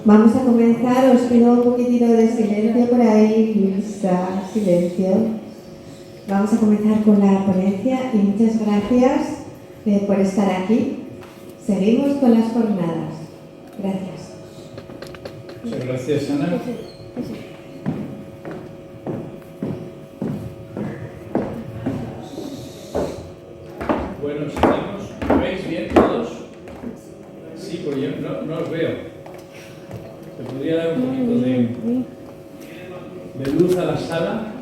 Vamos a comenzar, os pido un poquitito de silencio por ahí, Luisa, silencio. Vamos a comenzar con la ponencia y muchas gracias por estar aquí. Seguimos con las jornadas. Gracias. Muchas gracias, Ana. Bueno, seguimos. ¿Me veis bien todos? Sí, porque yo no os veo. ¿Se podría dar un poquito de luz a la sala?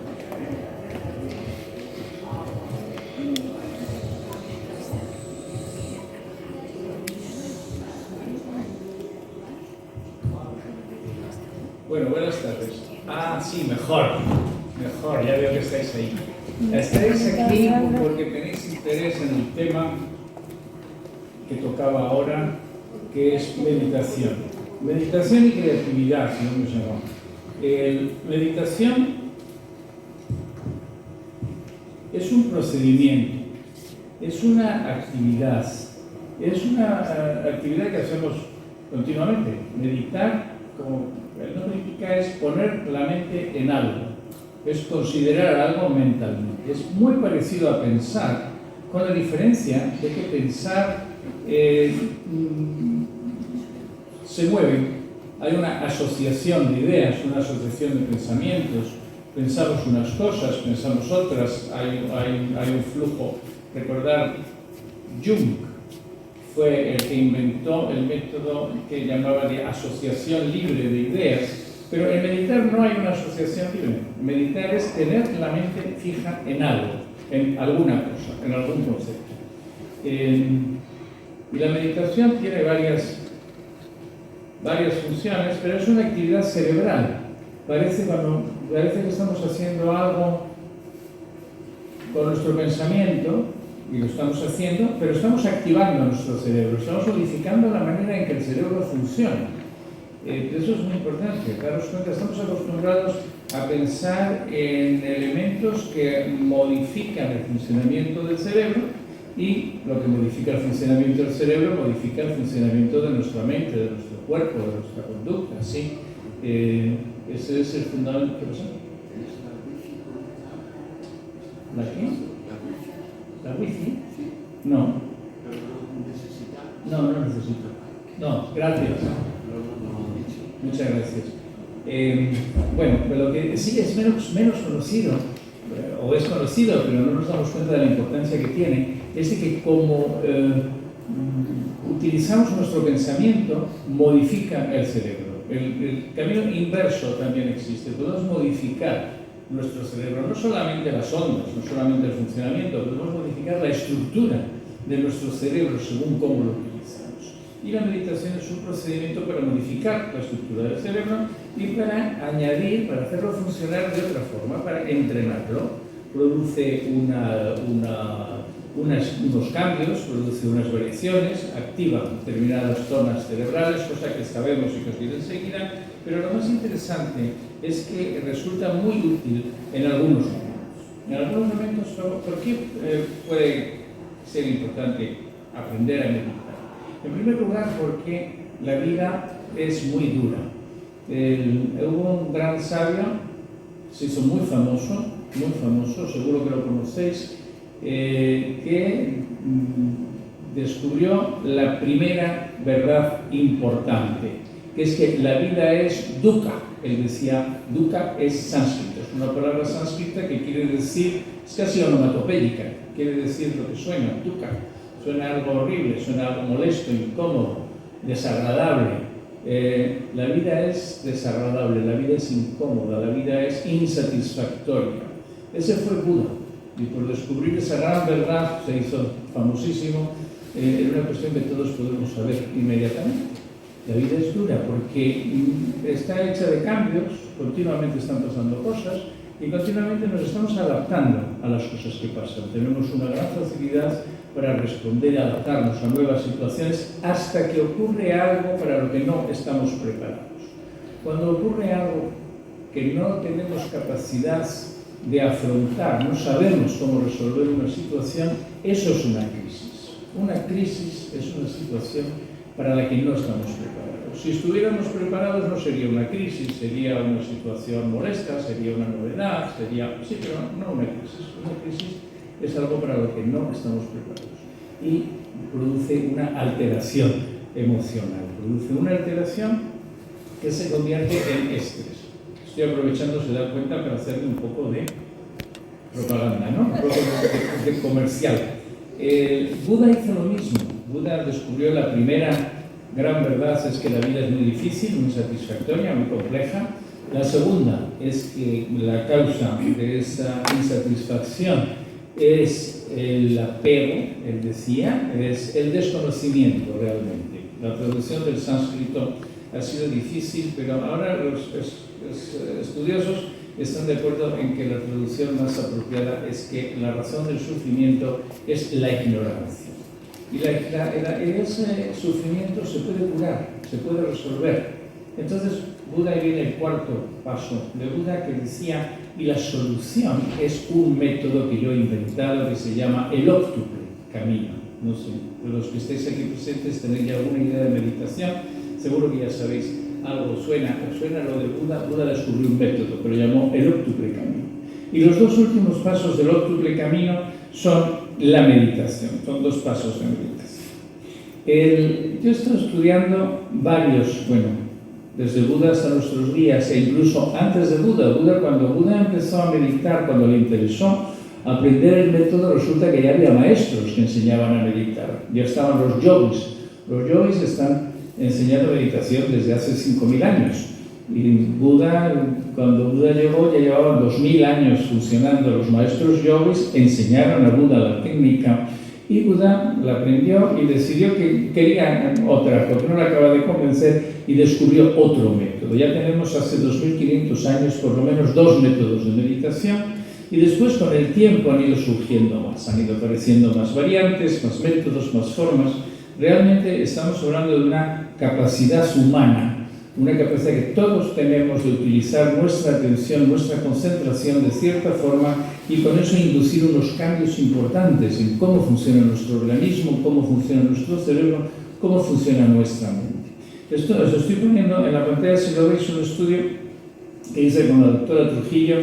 Bueno, buenas tardes. Ah, sí, mejor, ya veo que estáis ahí. Estáis aquí porque tenéis interés en el tema que tocaba ahora, que es meditación. Meditación y creatividad, si no me llamamos. Meditación es un procedimiento, es una actividad que hacemos continuamente. Meditar, como el nombre indica, es poner la mente en algo, es considerar algo mentalmente. Es muy parecido a pensar, con la diferencia de que pensar se mueve, hay una asociación de ideas, una asociación de pensamientos, pensamos unas cosas, pensamos otras, hay un flujo. Recordar, Jung fue el que inventó el método que llamaba de asociación libre de ideas, pero en meditar no hay una asociación libre. Meditar es tener la mente fija en algo, en alguna cosa, en algún concepto. Y la meditación tiene varias funciones, pero es una actividad cerebral. Parece que estamos haciendo algo con nuestro pensamiento, y lo estamos haciendo, pero estamos activando nuestro cerebro, estamos modificando la manera en que el cerebro funciona. Eso es muy importante, daros cuenta, estamos acostumbrados a pensar en elementos que modifican el funcionamiento del cerebro, y lo que modifica el funcionamiento del cerebro modifica el funcionamiento de nuestra mente, de nuestro cuerpo, de nuestra conducta, ¿sí? Ese es el fundamento. ¿Qué pasa? ¿La qué? ¿La wifi? No. No necesito. No, gracias. Muchas gracias. Bueno, pero lo que sí es menos conocido, o es conocido, pero no nos damos cuenta de la importancia que tiene, es de que como utilizamos nuestro pensamiento, modifica el cerebro. El camino inverso también existe. Podemos modificar nuestro cerebro, no solamente las ondas, no solamente el funcionamiento, podemos modificar la estructura de nuestro cerebro según cómo lo utilizamos. Y la meditación es un procedimiento para modificar la estructura del cerebro y para añadir, para hacerlo funcionar de otra forma, para entrenarlo. Produce unos cambios, produce unas variaciones, activa determinadas zonas cerebrales, cosa que sabemos y que os diré enseguida, pero lo más interesante es que resulta muy útil en algunos momentos. En algunos momentos, ¿por qué puede ser importante aprender a meditar? En primer lugar, porque la vida es muy dura. Hubo un gran sabio, se hizo muy famoso, seguro que lo conocéis, que descubrió la primera verdad importante, que es que la vida es dukkha. Él decía, dukkha es sánscrito, es una palabra sánscrita que quiere decir, es casi onomatopéyica, quiere decir lo que suena, dukkha. Suena algo horrible, suena algo molesto, incómodo, desagradable. La vida es desagradable, la vida es incómoda, la vida es insatisfactoria. Ese fue Buda, y por descubrir esa gran verdad se hizo famosísimo. Era una cuestión que todos podemos saber inmediatamente. La vida es dura porque está hecha de cambios, continuamente están pasando cosas y continuamente nos estamos adaptando a las cosas que pasan. Tenemos una gran facilidad para responder y adaptarnos a nuevas situaciones hasta que ocurre algo para lo que no estamos preparados. Cuando ocurre algo que no tenemos capacidad de afrontar, no sabemos cómo resolver una situación, eso es una crisis. Una crisis es una situación para la que no estamos preparados. Si estuviéramos preparados no sería una crisis, sería una situación molesta, sería una novedad, sí, pero no una crisis. Una crisis es algo para lo que no estamos preparados y produce una alteración emocional, produce una alteración que se convierte en estrés. Estoy aprovechando, se da cuenta, para hacerle un poco de propaganda, ¿no? Un poco de comercial. Buda hizo lo mismo. Buda descubrió la primera gran verdad, es que la vida es muy difícil, muy insatisfactoria, muy compleja. La segunda es que la causa de esa insatisfacción es el apego, él decía, es el desconocimiento realmente. La traducción del sánscrito ha sido difícil, pero ahora los estudiosos están de acuerdo en que la traducción más apropiada es que la razón del sufrimiento es la ignorancia. Y ese sufrimiento se puede curar, se puede resolver. Entonces, Buda, ahí viene el cuarto paso de Buda, que decía, y la solución es un método que yo he inventado que se llama el óctuple camino. No sé, los que estéis aquí presentes tenéis ya alguna idea de meditación, seguro que ya sabéis algo, os suena lo de Buda. Buda descubrió un método que lo llamó el óctuple camino. Y los dos últimos pasos del óctuple camino son la meditación, son dos pasos de meditación. Yo he estado estudiando varios, desde Buda hasta nuestros días, e incluso antes de Buda. Cuando Buda empezó a meditar, cuando le interesó aprender el método, resulta que ya había maestros que enseñaban a meditar. Ya estaban los yogis. Los yogis están enseñando meditación desde hace 5.000 años. Y cuando Buda llegó, ya llevaban 2.000 años funcionando. Los maestros yogis enseñaron a Buda la técnica y Buda la aprendió y decidió que quería otra, porque no la acaba de convencer, y descubrió otro método. Ya tenemos hace 2.500 años por lo menos 2 métodos de meditación, y después con el tiempo han ido surgiendo más, han ido apareciendo más variantes, más métodos, más formas. Realmente estamos hablando de una capacidad humana, una capacidad que todos tenemos de utilizar nuestra atención, nuestra concentración de cierta forma, y con eso inducir unos cambios importantes en cómo funciona nuestro organismo, cómo funciona nuestro cerebro, cómo funciona nuestra mente. Esto os estoy poniendo en la pantalla, si lo veis, un estudio que hice con la doctora Trujillo,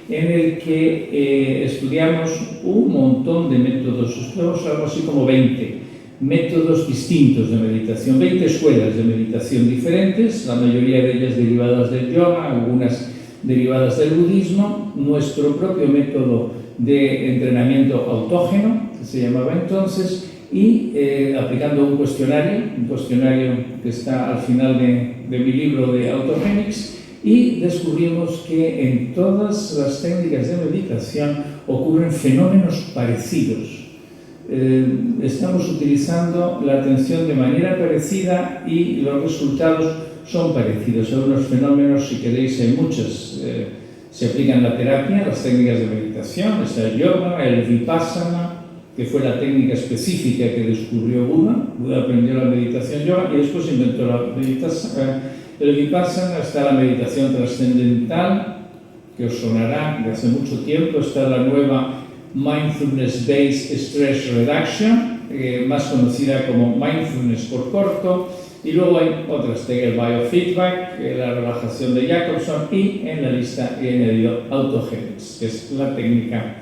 en el que estudiamos un montón de métodos, estudiamos algo así como 20 métodos distintos de meditación, 20 escuelas de meditación diferentes, la mayoría de ellas derivadas del yoga, algunas derivadas del budismo, nuestro propio método de entrenamiento autógeno, que se llamaba entonces, y aplicando un cuestionario que está al final de mi libro de Autogenics, y descubrimos que en todas las técnicas de meditación ocurren fenómenos parecidos. Estamos utilizando la atención de manera parecida y los resultados son parecidos. Hay unos fenómenos, si queréis, hay muchas. Se aplican la terapia, las técnicas de meditación, está el yoga, el vipassana, que fue la técnica específica que descubrió Buda. Buda aprendió la meditación yoga y después inventó la meditación. El vipassana, está la meditación trascendental, que os sonará de hace mucho tiempo. Está la nueva Mindfulness-Based Stress Reduction, más conocida como Mindfulness por corto, y luego hay otras técnicas, Biofeedback, la relajación de Jacobson, y en la lista he añadido Autogenics, que es la técnica,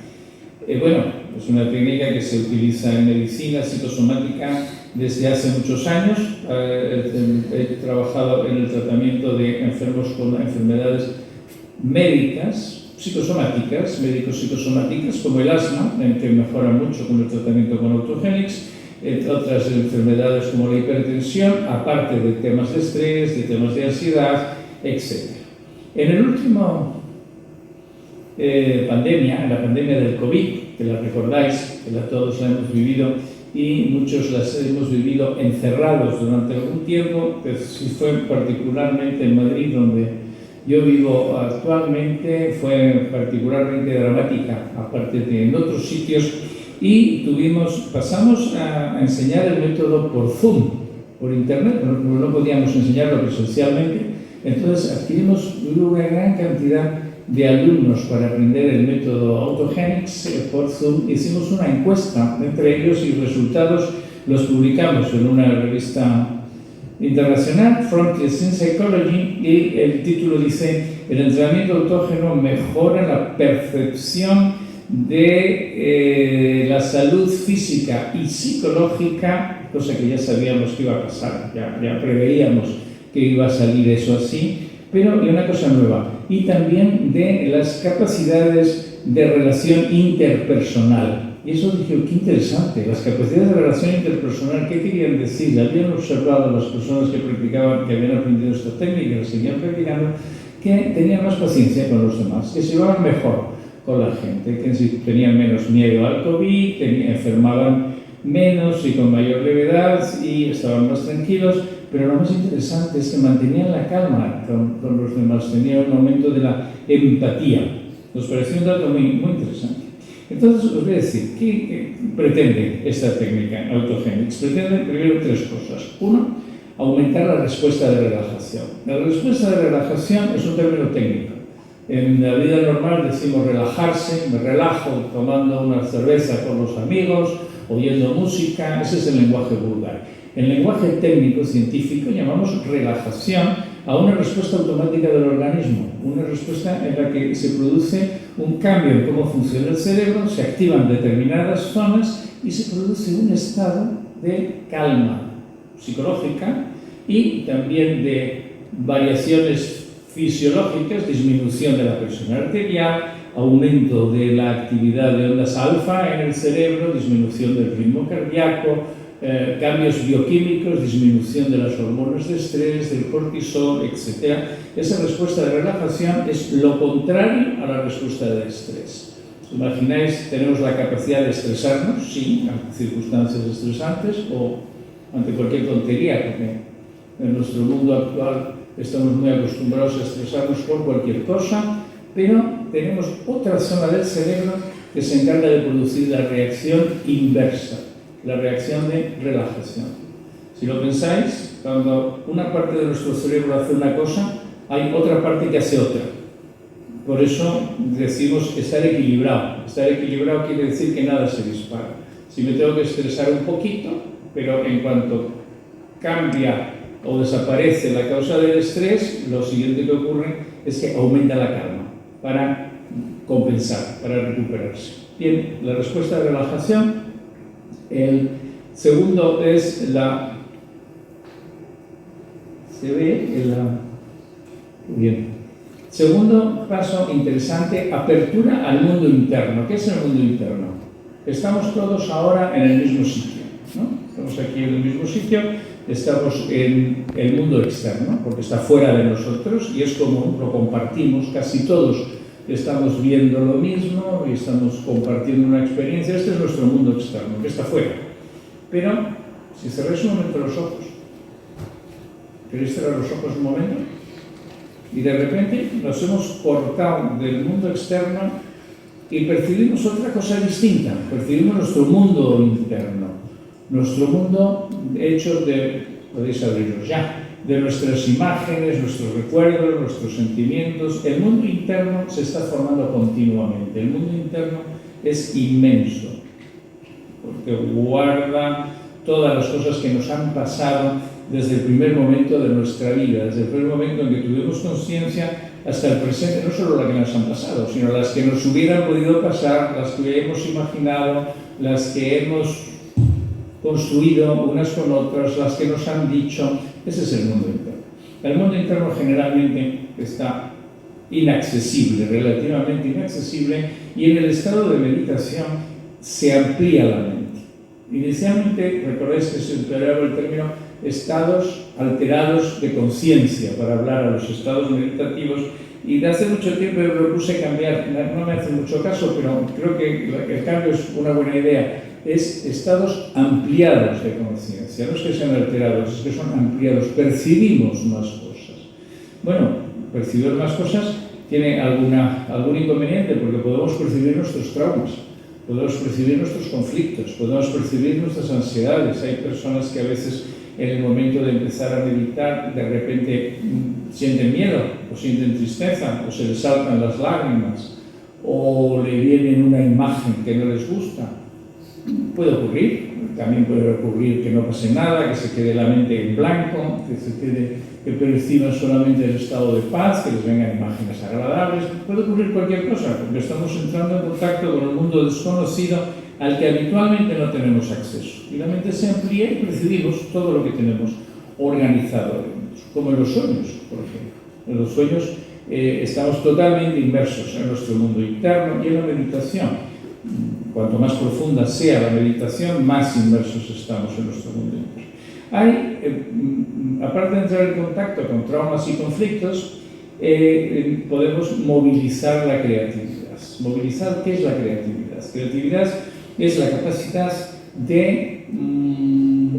es una técnica que se utiliza en medicina psicosomática desde hace muchos años. He trabajado en el tratamiento de enfermos con enfermedades médicas, psicosomáticas, médico-psicosomáticas, como el asma, en que mejora mucho con el tratamiento con Autogenics, otras enfermedades como la hipertensión, aparte de temas de estrés, de temas de ansiedad, etc. En el último pandemia, la pandemia del COVID, que la recordáis, que todos la hemos vivido, y muchos las hemos vivido encerrados durante algún tiempo, que fue particularmente en Madrid, donde yo vivo actualmente, fue particularmente dramática, aparte de en otros sitios, y pasamos a enseñar el método por Zoom, por internet, no podíamos enseñarlo presencialmente. Entonces adquirimos una gran cantidad de alumnos para aprender el método Autogenics por Zoom. Hicimos una encuesta entre ellos y resultados los publicamos en una revista internacional, Frontiers in Psychology, y el título dice: el entrenamiento autógeno mejora la percepción de la salud física y psicológica, cosa que ya sabíamos que iba a pasar, ya preveíamos que iba a salir eso así, pero y una cosa nueva, y también de las capacidades de relación interpersonal. Y eso dije, qué interesante, las capacidades de relación interpersonal, ¿qué querían decir? Habían observado las personas que practicaban, que habían aprendido esta técnica, que seguían practicando, que tenían más paciencia con los demás, que se llevaban mejor con la gente, que tenían menos miedo al COVID, enfermaban menos y con mayor levedad y estaban más tranquilos, pero lo más interesante es que mantenían la calma con los demás, tenían un aumento de la empatía. Nos pareció un dato muy, muy interesante. Entonces, os voy a decir, ¿qué pretende esta técnica Autogenics? Pretende primero tres cosas. Uno, aumentar la respuesta de relajación. La respuesta de relajación es un término técnico. En la vida normal decimos relajarse, me relajo tomando una cerveza con los amigos, oyendo música, ese es el lenguaje vulgar. En lenguaje técnico científico llamamos relajación a una respuesta automática del organismo, una respuesta en la que se produce un cambio en cómo funciona el cerebro, se activan determinadas zonas y se produce un estado de calma psicológica y también de variaciones fisiológicas, disminución de la presión arterial, aumento de la actividad de ondas alfa en el cerebro, disminución del ritmo cardíaco, cambios bioquímicos, disminución de las hormonas de estrés, del cortisol, etc. Esa respuesta de relajación es lo contrario a la respuesta de estrés. ¿Imagináis? Tenemos la capacidad de estresarnos, sí, ante circunstancias estresantes o ante cualquier tontería, porque en nuestro mundo actual estamos muy acostumbrados a estresarnos por cualquier cosa, pero tenemos otra zona del cerebro que se encarga de producir la reacción inversa, la reacción de relajación. Si lo pensáis, cuando una parte de nuestro cerebro hace una cosa, hay otra parte que hace otra. Por eso decimos estar equilibrado. Estar equilibrado quiere decir que nada se dispara. Si me tengo que estresar un poquito, pero en cuanto cambia o desaparece la causa del estrés, lo siguiente que ocurre es que aumenta la calma para compensar, para recuperarse. Bien, la respuesta de relajación. El segundo es la... ¿Se ve? Bien. Segundo paso interesante, apertura al mundo interno. ¿Qué es el mundo interno? Estamos todos ahora en el mismo sitio, ¿no? Estamos aquí en el mismo sitio, estamos en el mundo externo, porque está fuera de nosotros y es común, lo compartimos, casi todos estamos viendo lo mismo y estamos compartiendo una experiencia. Este es nuestro mundo externo, que está fuera. Pero, si cerráis un momento los ojos, ¿queréis cerrar los ojos un momento? Y de repente nos hemos cortado del mundo externo y percibimos otra cosa distinta. Percibimos nuestro mundo interno, nuestro mundo hecho de, podéis abrirlo ya, de nuestras imágenes, nuestros recuerdos, nuestros sentimientos. El mundo interno se está formando continuamente. El mundo interno es inmenso, porque guarda todas las cosas que nos han pasado desde el primer momento de nuestra vida, desde el primer momento en que tuvimos conciencia hasta el presente, no solo las que nos han pasado, sino las que nos hubieran podido pasar, las que hemos imaginado, las que hemos construido unas con otras, las que nos han dicho. Ese es el mundo interno. El mundo interno generalmente está inaccesible, relativamente inaccesible, y en el estado de meditación se amplía la mente. Inicialmente, recordáis que se empleaba el término estados alterados de conciencia para hablar a los estados meditativos, y de hace mucho tiempo me propuse cambiar, no me hace mucho caso, pero creo que el cambio es una buena idea. Es estados ampliados de conciencia, no es que sean alterados, es que son ampliados, percibimos más cosas. Bueno, percibir más cosas tiene algún inconveniente, porque podemos percibir nuestros traumas, podemos percibir nuestros conflictos, podemos percibir nuestras ansiedades. Hay personas que a veces en el momento de empezar a meditar de repente sienten miedo, o sienten tristeza, o se les saltan las lágrimas, o le viene una imagen que no les gusta. Puede ocurrir, también puede ocurrir que no pase nada, que se quede la mente en blanco, que perciban solamente el estado de paz, que les vengan imágenes agradables. Puede ocurrir cualquier cosa, porque estamos entrando en contacto con un mundo desconocido al que habitualmente no tenemos acceso. Y la mente se amplía y percibimos todo lo que tenemos organizado, como en los sueños, por ejemplo. En los sueños estamos totalmente inmersos en nuestro mundo interno y en la meditación. Cuanto más profunda sea la meditación, más inmersos estamos en nuestro mundo interno. Hay, aparte de entrar en contacto con traumas y conflictos, podemos movilizar la creatividad. ¿Movilizar qué es la creatividad? Creatividad es la capacidad de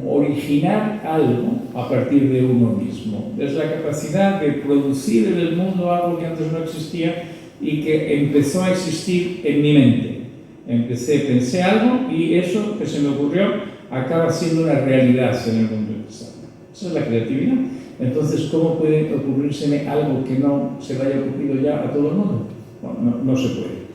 originar algo a partir de uno mismo. Es la capacidad de producir en el mundo algo que antes no existía y que empezó a existir en mi mente. Pensé algo y eso que se me ocurrió acaba siendo una realidad en el mundo externo. Esa es la creatividad. Entonces, ¿cómo puede ocurrírseme algo que no se le haya ocurrido ya a todo el mundo? Bueno, no se puede.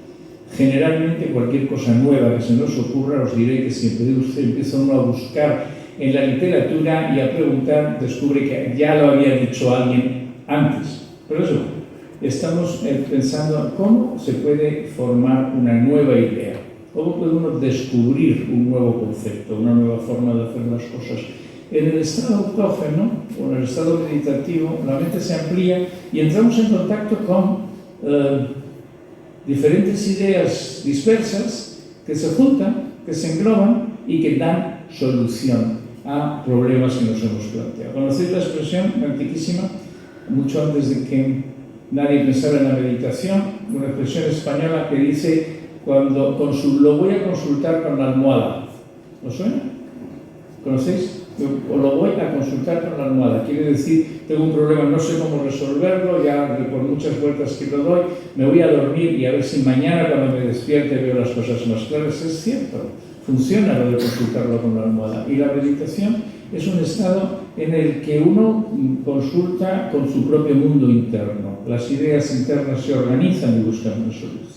Generalmente cualquier cosa nueva que se nos ocurra, os diré que siempre usted empieza uno a buscar en la literatura y a preguntar, descubre que ya lo había dicho alguien antes. Por eso, estamos pensando cómo se puede formar una nueva idea, cómo puede uno descubrir un nuevo concepto, una nueva forma de hacer las cosas. En el estado autógeno o en el estado meditativo, la mente se amplía y entramos en contacto con diferentes ideas dispersas que se juntan, que se engloban y que dan solución a problemas que nos hemos planteado. ¿Conocéis la expresión antiquísima, mucho antes de que nadie pensaba en la meditación? Una expresión española que dice, lo voy a consultar con la almohada. ¿Os suena? ¿Conocéis? O lo voy a consultar con la almohada. Quiere decir, tengo un problema, no sé cómo resolverlo, ya por muchas vueltas que lo doy, me voy a dormir y a ver si mañana cuando me despierte veo las cosas más claras. Es cierto, funciona lo de consultarlo con la almohada. Y la meditación es un estado en el que uno consulta con su propio mundo interno. Las ideas internas se organizan y buscan una solución.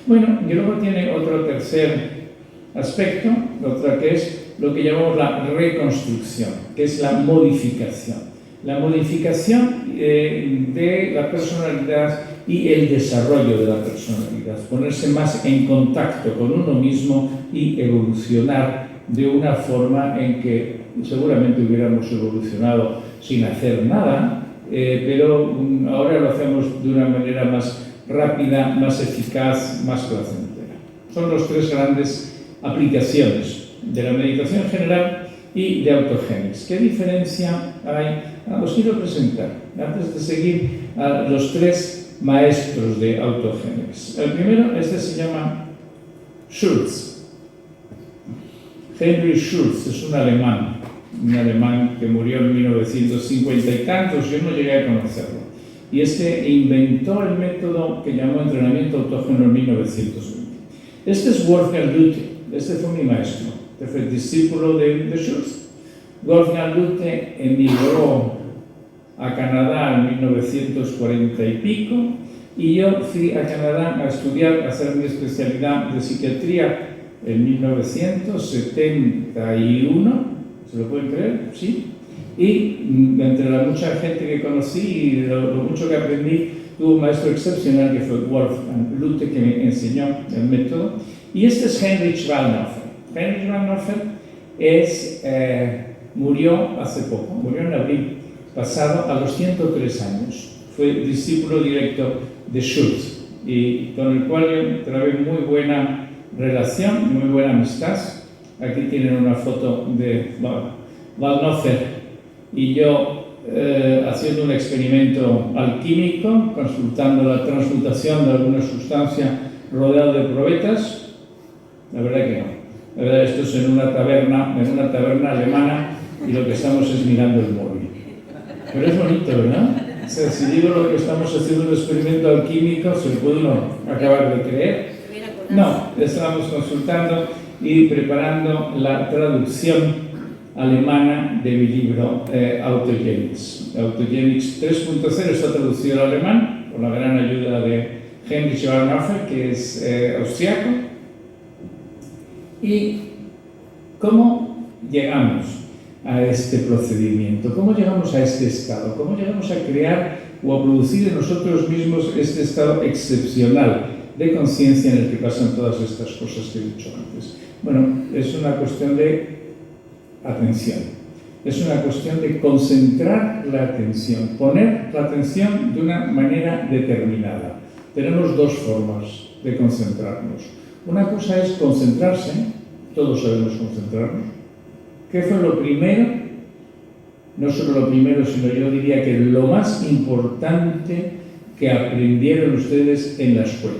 Bueno, y luego tiene otro tercer aspecto, otra que es lo que llamamos la reconstrucción, que es la modificación. La modificación de la personalidad y el desarrollo de la personalidad. Ponerse más en contacto con uno mismo y evolucionar de una forma en que seguramente hubiéramos evolucionado sin hacer nada, pero ahora lo hacemos de una manera más rápida, más eficaz, más placentera. Son los tres grandes aplicaciones de la meditación general y de autogénesis. ¿Qué diferencia hay? Os quiero presentar, antes de seguir, a los tres maestros de autogénesis. El primero, se llama Schultz. Heinrich Schultz es un alemán que murió en 1950 y tantos, yo no llegué a conocerlo. Y inventó el método que llamó entrenamiento autógeno en 1920. Es Wolfgang Lütte, fue mi maestro, fue el discípulo de Schultz. Wolfgang Lütte emigró a Canadá en 1940 y pico y yo fui a Canadá a estudiar, a hacer mi especialidad de psiquiatría en 1971, ¿se lo pueden creer? Sí. Y entre la mucha gente que conocí y lo mucho que aprendí, tuve un maestro excepcional que fue Wolfgang Lütte, que me enseñó el método. Y es Heinrich Waldhofer. Heinrich Waldhofer murió hace poco, murió en abril pasado a los 103 años. Fue discípulo directo de Schultz y con el cual yo trabé muy buena relación, muy buena amistad. Aquí tienen una foto de Waldhofer y yo haciendo un experimento alquímico, consultando la transmutación de alguna sustancia rodeada de probetas. La verdad que no. La verdad, esto es en una taberna alemana y lo que estamos es mirando el móvil. Pero es bonito, ¿verdad? O sea, si digo lo que estamos haciendo un experimento alquímico, ¿se puede uno acabar de creer? No, estábamos consultando y preparando la traducción alemana de mi libro Autogénesis. Autogénesis 3.0 está traducido al alemán con la gran ayuda de Heinrich Waldhofer, que es austriaco. Y ¿Cómo llegamos a este procedimiento? ¿Cómo llegamos a este estado? ¿Cómo llegamos a crear o a producir en nosotros mismos este estado excepcional de conciencia en el que pasan todas estas cosas que he dicho antes? Bueno, es una cuestión de atención. Es una cuestión de concentrar la atención, poner la atención de una manera determinada. Tenemos dos formas de concentrarnos. Una cosa es concentrarse, todos sabemos concentrarnos. ¿Qué fue lo primero? No solo lo primero, sino yo diría que lo más importante que aprendieron ustedes en la escuela.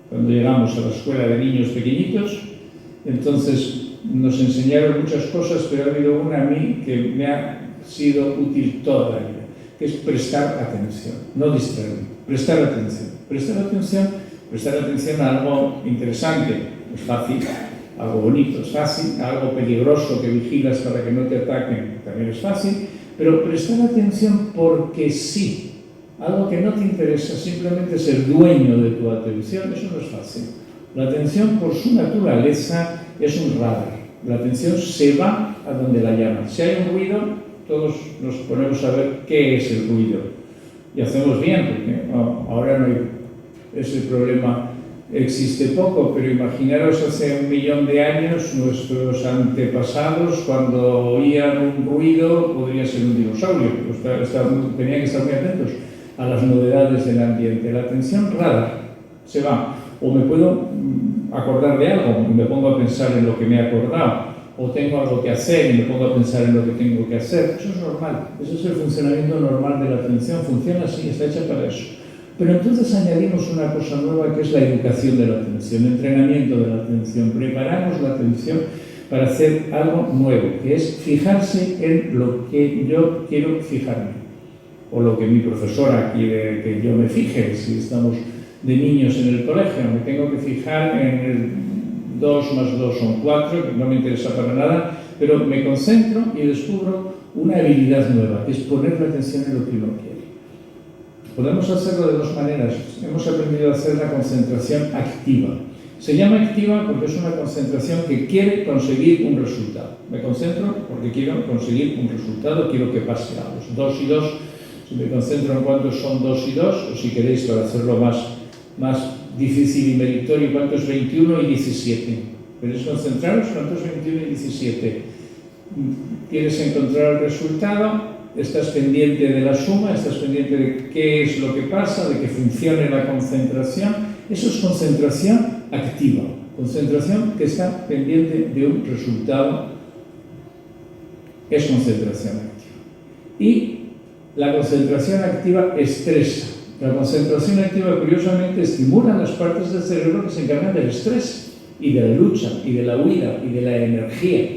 Cuando llegamos a la escuela de niños pequeñitos, entonces nos enseñaron muchas cosas, pero ha habido una a mí que me ha sido útil toda la vida, que es prestar atención, no distraerme, prestar atención. Prestar atención a algo interesante, es fácil, algo bonito es fácil, algo peligroso que vigilas para que no te ataquen también es fácil, pero prestar atención porque sí, algo que no te interesa, simplemente ser dueño de tu atención, eso no es fácil. La atención por su naturaleza es un radar, la atención se va a donde la llaman. Si hay un ruido, todos nos ponemos a ver qué es el ruido y hacemos bien, porque ahora no hay ese problema. Existe poco, pero imaginaros hace 1.000.000 de años nuestros antepasados cuando oían un ruido, podría ser un dinosaurio, tenían que estar muy atentos a las novedades del ambiente. La atención radar se va, o me puedo acordar de algo y me pongo a pensar en lo que me he acordado, o tengo algo que hacer y me pongo a pensar en lo que tengo que hacer. Eso es normal, eso es el funcionamiento normal de la atención, funciona así, está hecha para eso. Pero entonces añadimos una cosa nueva que es la educación de la atención, el entrenamiento de la atención. Preparamos la atención para hacer algo nuevo, que es fijarse en lo que yo quiero fijarme, o lo que mi profesora quiere que yo me fije. Si estamos de niños en el colegio, me tengo que fijar en el 2 más 2 son 4, que no me interesa para nada, pero me concentro y descubro una habilidad nueva, que es poner la atención en lo que uno quiere. Podemos hacerlo de dos maneras. Hemos aprendido a hacer la concentración activa. Se llama activa porque es una concentración que quiere conseguir un resultado. Me concentro porque quiero conseguir un resultado, quiero que pase algo. 2 y 2, si me concentro en cuántos son 2 y 2, o si queréis para hacerlo más difícil y meritorio, cuántos 21 y 17. ¿Queréis concentraros? ¿Cuántos 21 y 17? ¿Quieres encontrar el resultado? Estás pendiente de la suma, estás pendiente de qué es lo que pasa, de que funcione la concentración. Eso es concentración activa, concentración que está pendiente de un resultado, es concentración activa. Y la concentración activa estresa. La concentración activa, curiosamente, estimula las partes del cerebro que se encargan del estrés y de la lucha y de la huida y de la energía.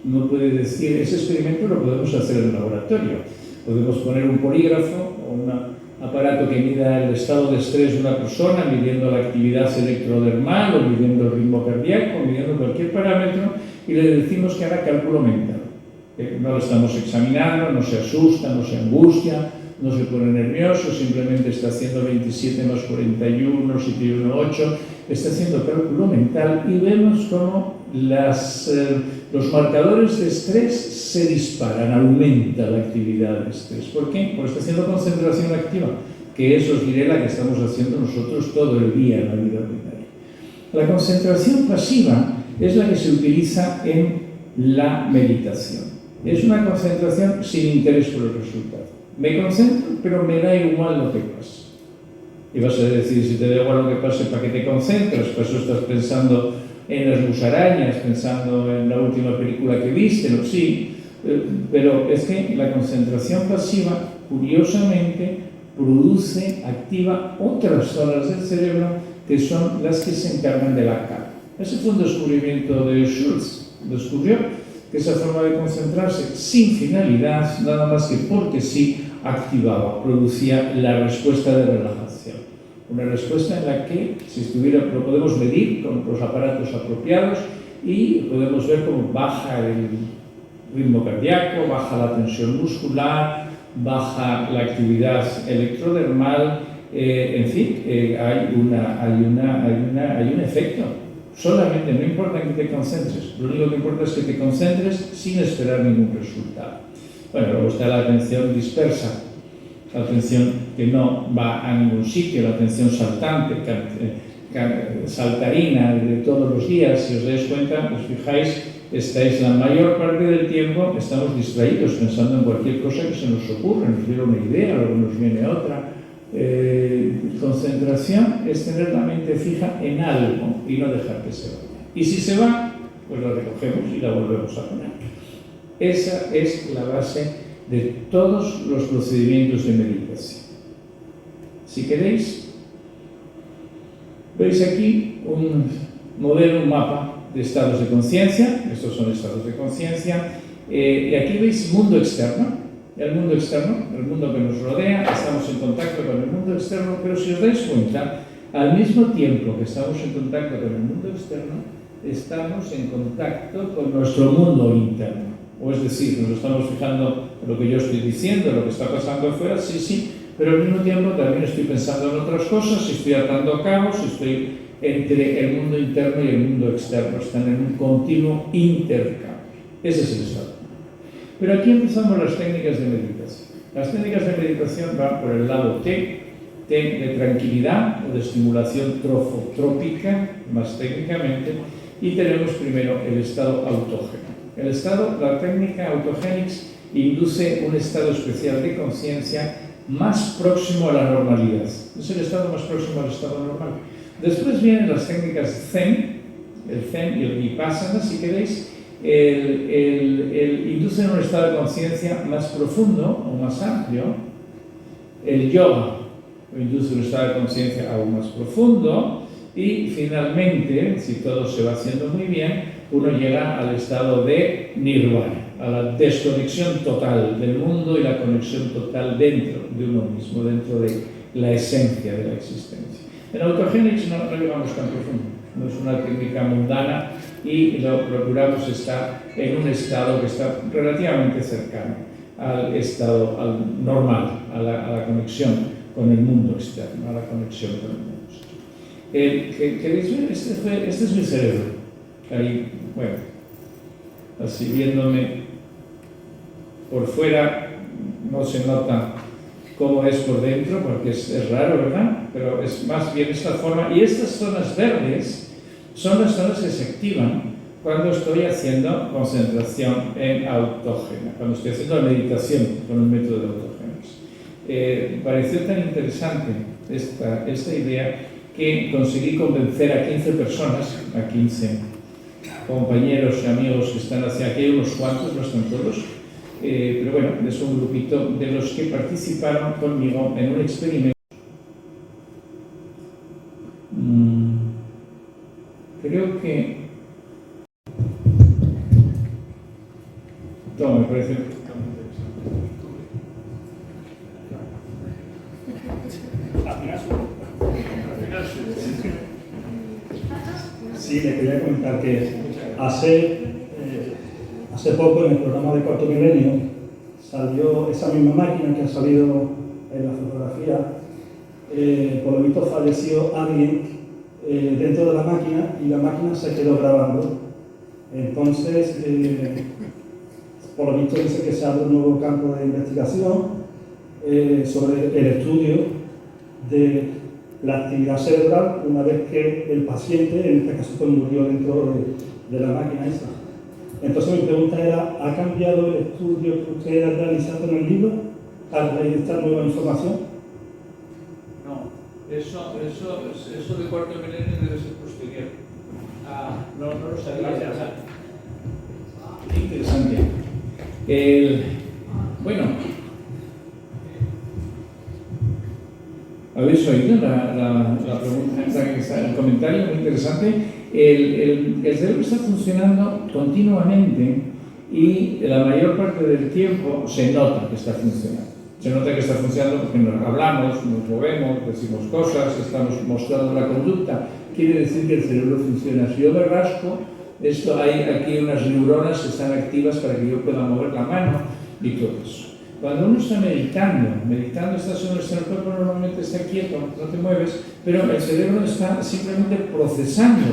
Uno puede decir, ese experimento lo podemos hacer en el laboratorio. Podemos poner un polígrafo o un aparato que mida el estado de estrés de una persona, midiendo la actividad electrodermal o midiendo el ritmo cardíaco, o midiendo cualquier parámetro, y le decimos que haga cálculo mental. No lo estamos examinando, no se asusta, no se angustia, no se pone nervioso, simplemente está haciendo 27 más 41, 7 y 1, 8, está haciendo cálculo mental y vemos cómo los marcadores de estrés se disparan, aumenta la actividad de estrés. ¿Por qué? Porque está haciendo concentración activa, que es, os diré, la que estamos haciendo nosotros todo el día en la vida ordinaria. La concentración pasiva es la que se utiliza en la meditación. Es una concentración sin interés por el resultado. Me concentro, pero me da igual lo que pase. Y vas a decir, si te da igual lo que pase, ¿para qué te concentras? Pues eso estás pensando en las musarañas, pensando en la última película que viste, ¿no? Sí, pero es que la concentración pasiva, curiosamente, activa otras zonas del cerebro que son las que se encargan de la calma. Ese fue un descubrimiento de Schultz. Descubrió que esa forma de concentrarse sin finalidad, nada más que porque sí, activaba, producía la respuesta de relajación. Una respuesta en la que, si estuviera, lo podemos medir con los aparatos apropiados y podemos ver cómo baja el ritmo cardíaco, baja la tensión muscular, baja la actividad electrodermal, en fin, hay un efecto. Solamente, no importa en que te concentres, lo único que importa es que te concentres sin esperar ningún resultado. Bueno, luego está la atención dispersa, la atención que no va a ningún sitio, la atención saltante, saltarina de todos los días. Si os dais cuenta, os fijáis, estáis la mayor parte del tiempo, estamos distraídos pensando en cualquier cosa que se nos ocurre, nos viene una idea, luego nos viene otra. Concentración es tener la mente fija en algo y no dejar que se vaya. Y si se va, pues la recogemos y la volvemos a poner. Esa es la base de todos los procedimientos de meditación. Si queréis, veis aquí un modelo, un mapa de estados de conciencia. Estos son estados de conciencia. Y aquí veis mundo externo. El mundo externo, el mundo que nos rodea, estamos en contacto con el mundo externo, pero si os dais cuenta, al mismo tiempo que estamos en contacto con el mundo externo, estamos en contacto con nuestro mundo interno. O es decir, nos estamos fijando en lo que yo estoy diciendo, en lo que está pasando afuera, sí, pero al mismo tiempo también estoy pensando en otras cosas, estoy atando cabos, estoy entre el mundo interno y el mundo externo, están en un continuo intercambio. Ese es el estado. Pero aquí empezamos las técnicas de meditación. Las técnicas de meditación van por el lado T de tranquilidad o de estimulación trofotrópica, más técnicamente, y tenemos primero el estado autógeno. La técnica autogénix induce un estado especial de conciencia más próximo a la normalidad. Es el estado más próximo al estado normal. Después vienen las técnicas Zen, el Zen y el Vipassana, si queréis. Inducen un estado de conciencia más profundo o más amplio. El yoga induce un estado de conciencia aún más profundo. Y finalmente, si todo se va haciendo muy bien, uno llega al estado de nirvana, a la desconexión total del mundo y la conexión total dentro de uno mismo, dentro de la esencia de la existencia. En autogénix no llegamos tan profundo. No es una técnica mundana y lo procuramos estar en un estado que está relativamente cercano al estado normal, a la conexión con el mundo externo, a la conexión con el mundo externo. ¿Queréis ver? Este es mi cerebro. Ahí, bueno, así viéndome por fuera, no se nota cómo es por dentro, porque es raro, ¿verdad? Pero es más bien esta forma. Y estas zonas verdes son las zonas que se activan cuando estoy haciendo concentración en autógena, cuando estoy haciendo la meditación con el método de autógenos. Pareció tan interesante esta idea que conseguí convencer a 15 personas, a 15 compañeros y amigos que están hacia aquí, unos cuantos, no están todos, pero bueno, es un grupito de los que participaron conmigo en un experimento. Creo que todo me parece sí, le quería comentar que hace poco en el programa de Cuarto Milenio salió esa misma máquina que ha salido en la fotografía. Por lo visto falleció alguien dentro de la máquina y la máquina se quedó grabando. Entonces, por lo visto dice que se abre un nuevo campo de investigación sobre el estudio de la actividad cerebral una vez que el paciente, en este caso, pues, murió dentro de la máquina esa. Entonces mi pregunta era, ¿ha cambiado el estudio que usted ha realizado en el libro a raíz de esta nueva información? Eso de Cuarto Milenio debe ser posterior. No lo sabía. Qué interesante. Bueno, ¿habéis oído la pregunta, el comentario muy interesante? El cerebro está funcionando continuamente y la mayor parte del tiempo se nota que está funcionando. Se nota que está funcionando porque nos hablamos, nos movemos, decimos cosas, estamos mostrando la conducta. Quiere decir que el cerebro funciona. Si yo me rasco, hay aquí unas neuronas que están activas para que yo pueda mover la mano y todo eso. Cuando uno está meditando estás en el cuerpo normalmente está quieto, no te mueves, pero el cerebro está simplemente procesando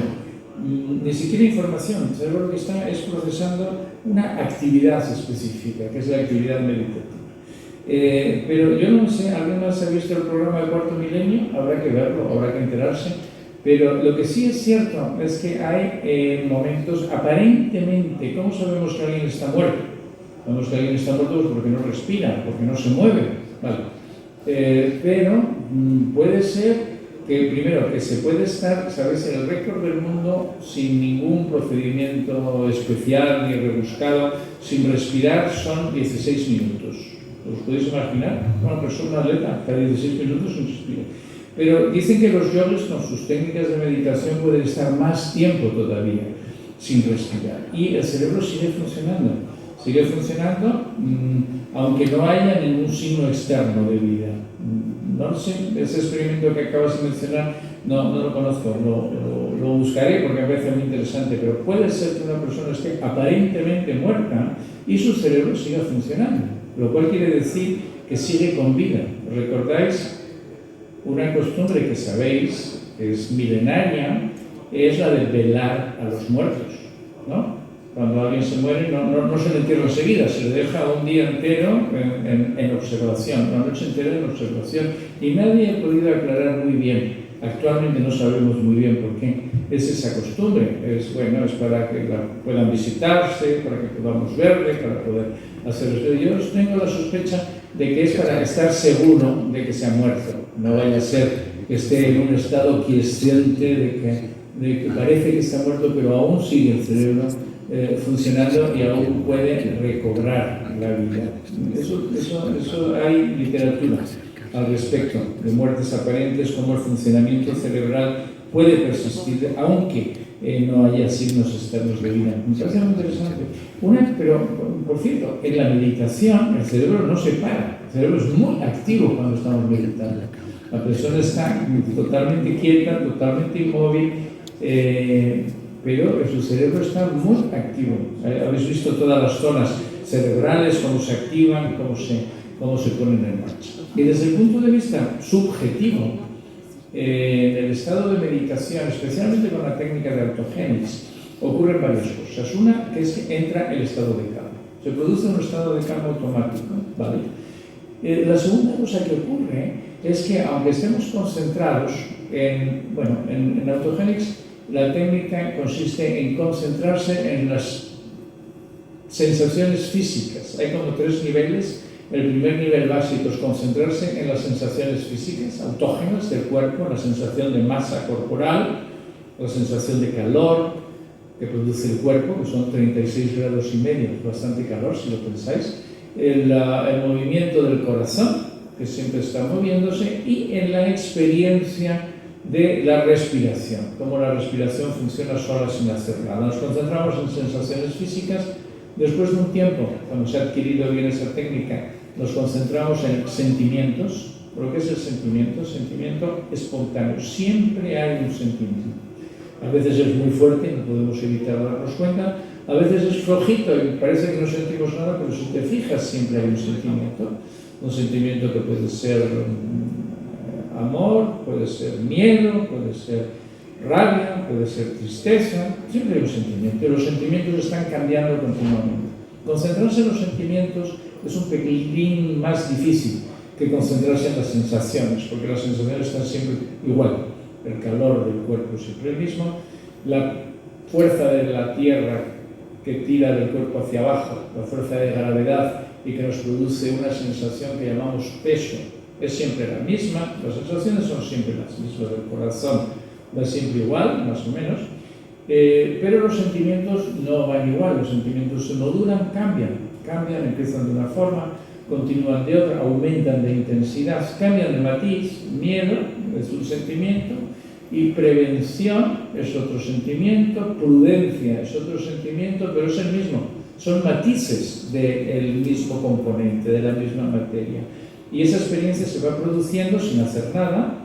ni siquiera información. El cerebro lo que está es procesando una actividad específica, que es la actividad meditativa. Pero yo no sé, ¿alguien más ha visto el programa de Cuarto Milenio? Habrá que verlo, habrá que enterarse. Pero lo que sí es cierto es que hay momentos, aparentemente, ¿cómo sabemos que alguien está muerto? Sabemos que alguien está muerto pues porque no respira, porque no se mueve. Vale. Pero puede ser que, primero, que se puede estar, ¿sabes?, en el récord del mundo sin ningún procedimiento especial ni rebuscado, sin respirar, son 16 minutos. ¿Os podéis imaginar? Una persona, un atleta, cada 16 minutos sin respirar. Pero dicen que los yogis con sus técnicas de meditación pueden estar más tiempo todavía sin respirar. Y el cerebro sigue funcionando. Sigue funcionando aunque no haya ningún signo externo de vida. No sé, ese experimento que acabas de mencionar no lo conozco, lo buscaré porque me parece muy interesante, pero puede ser que una persona esté aparentemente muerta y su cerebro siga funcionando, lo cual quiere decir que sigue con vida. ¿Recordáis? Una costumbre que sabéis, que es milenaria, es la de velar a los muertos, ¿no? Cuando alguien se muere no se le entierra enseguida, se le deja un día entero en observación, una noche entera en observación, y nadie ha podido aclarar muy bien. Actualmente no sabemos muy bien por qué es esa costumbre. Es para que puedan visitarse, para que podamos verle, para poder hacer esto. Yo tengo la sospecha de que es para estar seguro de que se ha muerto. No vaya a ser que esté en un estado quiescente de que parece que está muerto, pero aún sigue el cerebro funcionando y aún puede recobrar la vida. Eso hay literatura al respecto de muertes aparentes, como el funcionamiento cerebral puede persistir aunque no haya signos externos de vida. Me parece muy interesante. Pero, por cierto, en la meditación el cerebro no se para, el cerebro es muy activo cuando estamos meditando. La persona está totalmente quieta, totalmente inmóvil, pero su cerebro está muy activo. Habéis visto todas las zonas cerebrales, cómo se activan, cómo se ponen en marcha. Y desde el punto de vista subjetivo, en el estado de meditación, especialmente con la técnica de autogénesis, ocurren varias cosas. Una, que es que entra el estado de calma. Se produce un estado de calma automático, ¿vale? La segunda cosa que ocurre es que, aunque estemos concentrados en autogénesis, la técnica consiste en concentrarse en las sensaciones físicas. Hay como 3 niveles. El primer nivel básico es concentrarse en las sensaciones físicas, autógenas del cuerpo, la sensación de masa corporal, la sensación de calor que produce el cuerpo, que son 36 grados y medio, bastante calor si lo pensáis, el movimiento del corazón, que siempre está moviéndose, y en la experiencia de la respiración, cómo la respiración funciona sola sin hacer nada. Nos concentramos en sensaciones físicas. Después de un tiempo, cuando se ha adquirido bien esa técnica, nos concentramos en sentimientos. ¿Pero qué es el sentimiento? Sentimiento espontáneo. Siempre hay un sentimiento. A veces es muy fuerte, no podemos evitar darnos cuenta. A veces es flojito y parece que no sentimos nada, pero si te fijas siempre hay un sentimiento. Un sentimiento que puede ser amor, puede ser miedo, puede ser rabia, puede ser tristeza, siempre hay un sentimiento, y los sentimientos están cambiando continuamente. Concentrarse en los sentimientos es un pelín más difícil que concentrarse en las sensaciones, porque las sensaciones están siempre igual. El calor del cuerpo es siempre el mismo, la fuerza de la tierra que tira del cuerpo hacia abajo, la fuerza de gravedad y que nos produce una sensación que llamamos peso, es siempre la misma. Las sensaciones son siempre las mismas, del corazón va siempre igual, más o menos, pero los sentimientos no van igual, los sentimientos no duran, cambian, empiezan de una forma, continúan de otra, aumentan de intensidad, cambian de matiz. Miedo es un sentimiento y prevención es otro sentimiento, prudencia es otro sentimiento, pero es el mismo, son matices del mismo componente, de la misma materia. Y esa experiencia se va produciendo sin hacer nada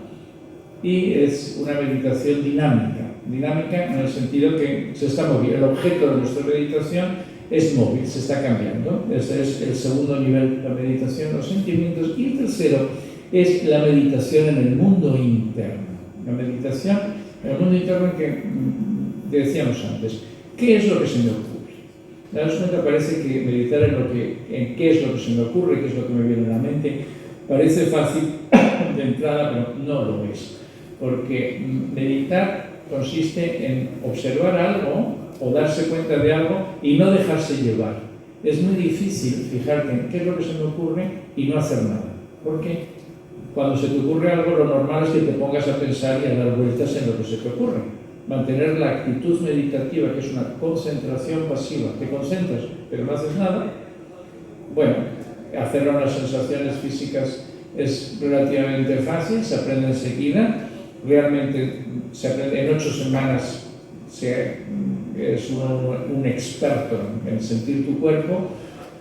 y es una meditación dinámica en el sentido que se está moviendo. El objeto de nuestra meditación es móvil, se está cambiando. Ese es el segundo nivel de la meditación, los sentimientos. Y el tercero es la meditación en el mundo interno. La meditación en el mundo interno que que decíamos antes, ¿qué es lo que se me ocurre? Daos cuenta, parece que meditar en qué es lo que se me ocurre, qué es lo que me viene a la mente, parece fácil de entrada, pero no lo es. Porque meditar consiste en observar algo o darse cuenta de algo y no dejarse llevar. Es muy difícil fijarte en qué es lo que se me ocurre y no hacer nada. Porque cuando se te ocurre algo, lo normal es que te pongas a pensar y a dar vueltas en lo que se te ocurre. Mantener la actitud meditativa, que es una concentración pasiva. Te concentras, pero no haces nada. Bueno, hacerlo en las sensaciones físicas es relativamente fácil, se aprende enseguida. Realmente se aprende en 8 semanas. Es un experto en sentir tu cuerpo.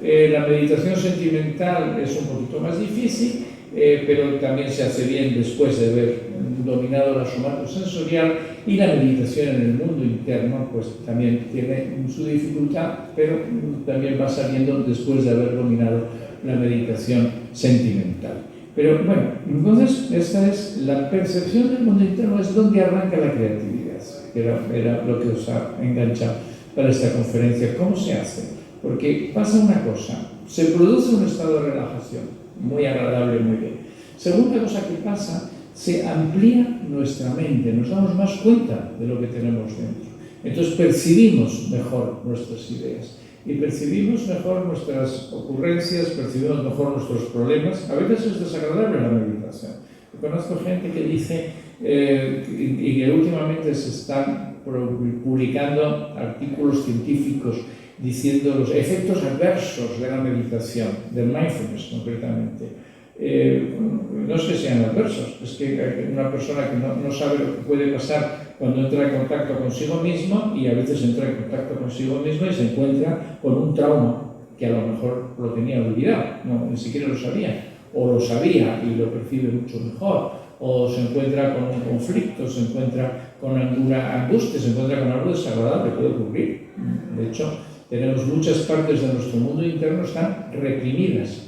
La meditación sentimental es un poquito más difícil, pero también se hace bien después de haber dominado la somatosensorial, y la meditación en el mundo interno pues también tiene su dificultad, pero también va saliendo después de haber dominado la meditación sentimental. Pero bueno, entonces esta es la percepción del mundo interno, es donde arranca la creatividad, que era lo que os ha enganchado para esta conferencia. ¿Cómo se hace? Porque pasa una cosa, se produce un estado de relajación, muy agradable, muy bien. Segunda cosa que pasa, se amplía nuestra mente, nos damos más cuenta de lo que tenemos dentro. Entonces percibimos mejor nuestras ideas y percibimos mejor nuestras ocurrencias, percibimos mejor nuestros problemas. A veces es desagradable la meditación. Yo conozco gente que dice, y que últimamente se están publicando artículos científicos diciendo los efectos adversos de la meditación, del mindfulness concretamente. No es que sean adversos, es que una persona que no sabe lo que puede pasar cuando entra en contacto consigo mismo, y a veces entra en contacto consigo mismo y se encuentra con un trauma que a lo mejor lo tenía olvidado, ni siquiera lo sabía, o lo sabía y lo percibe mucho mejor, o se encuentra con un conflicto, se encuentra con alguna angustia, se encuentra con algo desagradable, puede ocurrir. De hecho, tenemos muchas partes de nuestro mundo interno que están reprimidas,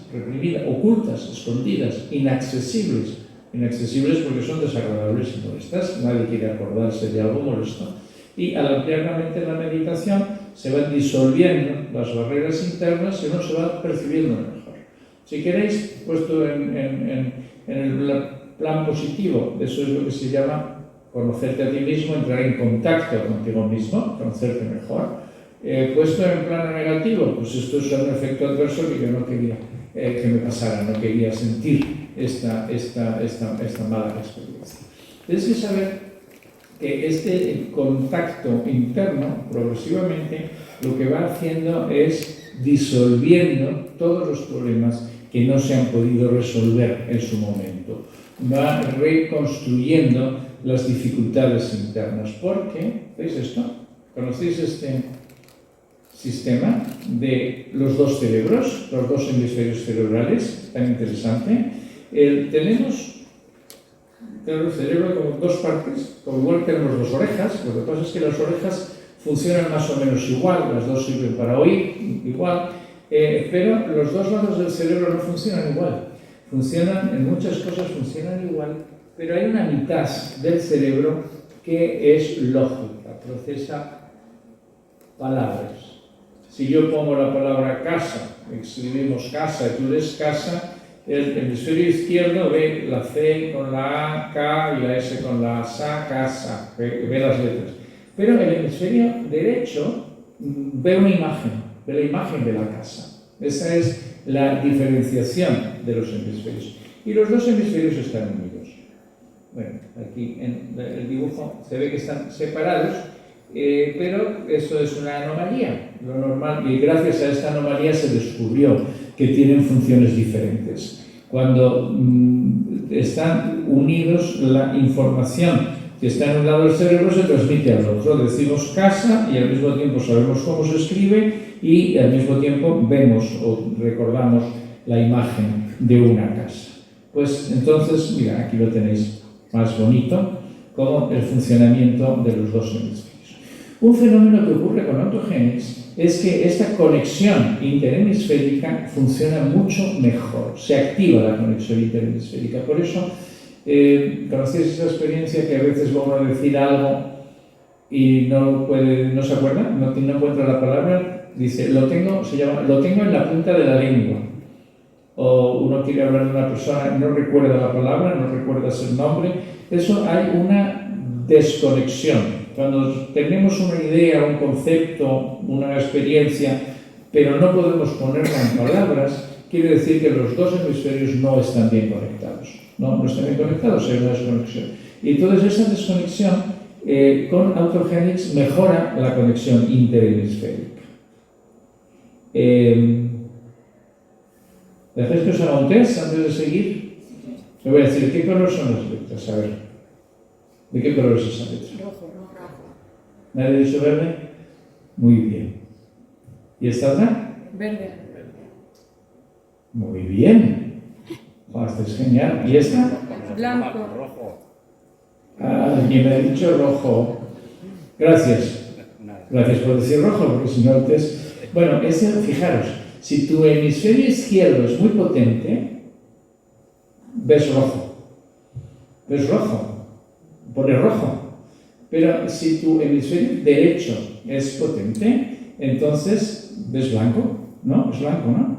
ocultas, escondidas, inaccesibles porque son desagradables y molestas. Nadie quiere acordarse de algo molesto. Y al ampliar la mente en la meditación se van disolviendo las barreras internas y uno se va percibiendo mejor. Si queréis, puesto en el plan positivo, eso es lo que se llama conocerte a ti mismo, entrar en contacto contigo mismo, conocerte mejor. Puesto en plano negativo, pues esto es un efecto adverso que yo no quería que me pasara, no quería sentir esta mala experiencia. Tienes que saber que este contacto interno, progresivamente, lo que va haciendo es disolviendo todos los problemas que no se han podido resolver en su momento. Va reconstruyendo las dificultades internas. Porque, ¿veis esto? ¿Conocéis este sistema de los dos cerebros, los dos hemisferios cerebrales? Tan interesante. Tenemos el cerebro como dos partes, como igual tenemos dos orejas. Lo que pasa es que las orejas funcionan más o menos igual, las dos sirven para oír igual, pero los dos lados del cerebro no funcionan igual. En muchas cosas funcionan igual, pero hay una mitad del cerebro que es lógica, procesa palabras. Si yo pongo la palabra casa, escribimos casa y tú lees casa, el hemisferio izquierdo ve la C con la A, K, y la S con la SA, casa, ve las letras. Pero el hemisferio derecho ve una imagen, ve la imagen de la casa. Esa es la diferenciación de los hemisferios. Y los dos hemisferios están unidos. Bueno, aquí en el dibujo se ve que están separados, pero eso es una anomalía. Lo normal, y gracias a esta anomalía se descubrió que tienen funciones diferentes. Cuando están unidos, la información que está en un lado del cerebro se transmite al otro. Decimos casa y al mismo tiempo sabemos cómo se escribe, y al mismo tiempo vemos o recordamos la imagen de una casa. Pues entonces, mira, aquí lo tenéis más bonito, como el funcionamiento de los dos hemisferios. Un fenómeno que ocurre con autogénesis es que esta conexión interhemisférica funciona mucho mejor, se activa la conexión interhemisférica. Por eso, ¿conocéis esa experiencia que a veces vamos a decir algo y no se acuerda, no encuentra la palabra, dice, lo tengo en la punta de la lengua. O uno quiere hablar de una persona y no recuerda la palabra, no recuerdas el nombre. Eso hay una desconexión. Cuando tenemos una idea, un concepto, una experiencia, pero no podemos ponerla en palabras, quiere decir que los dos hemisferios no están bien conectados. No están bien conectados, hay una desconexión. Y entonces esa desconexión con Autogenics mejora la conexión interhemisférica. ¿Dejáis que os haga un test antes de seguir? Me voy a decir, ¿qué color son las letras? A ver, ¿de qué color es esa letra? Rojo. ¿Nadie ha dicho verde? Muy bien. ¿Y esta otra? Verde. Muy bien. Esta es genial. ¿Y esta? Blanco. Alguien me ha dicho rojo. Gracias. Gracias por decir rojo, porque si no el test... Bueno, fijaros, si tu hemisferio izquierdo es muy potente, ves rojo. Ves rojo. Pone rojo. Pero si tu hemisferio derecho es potente, entonces ves blanco. ¿No? Es blanco, ¿no?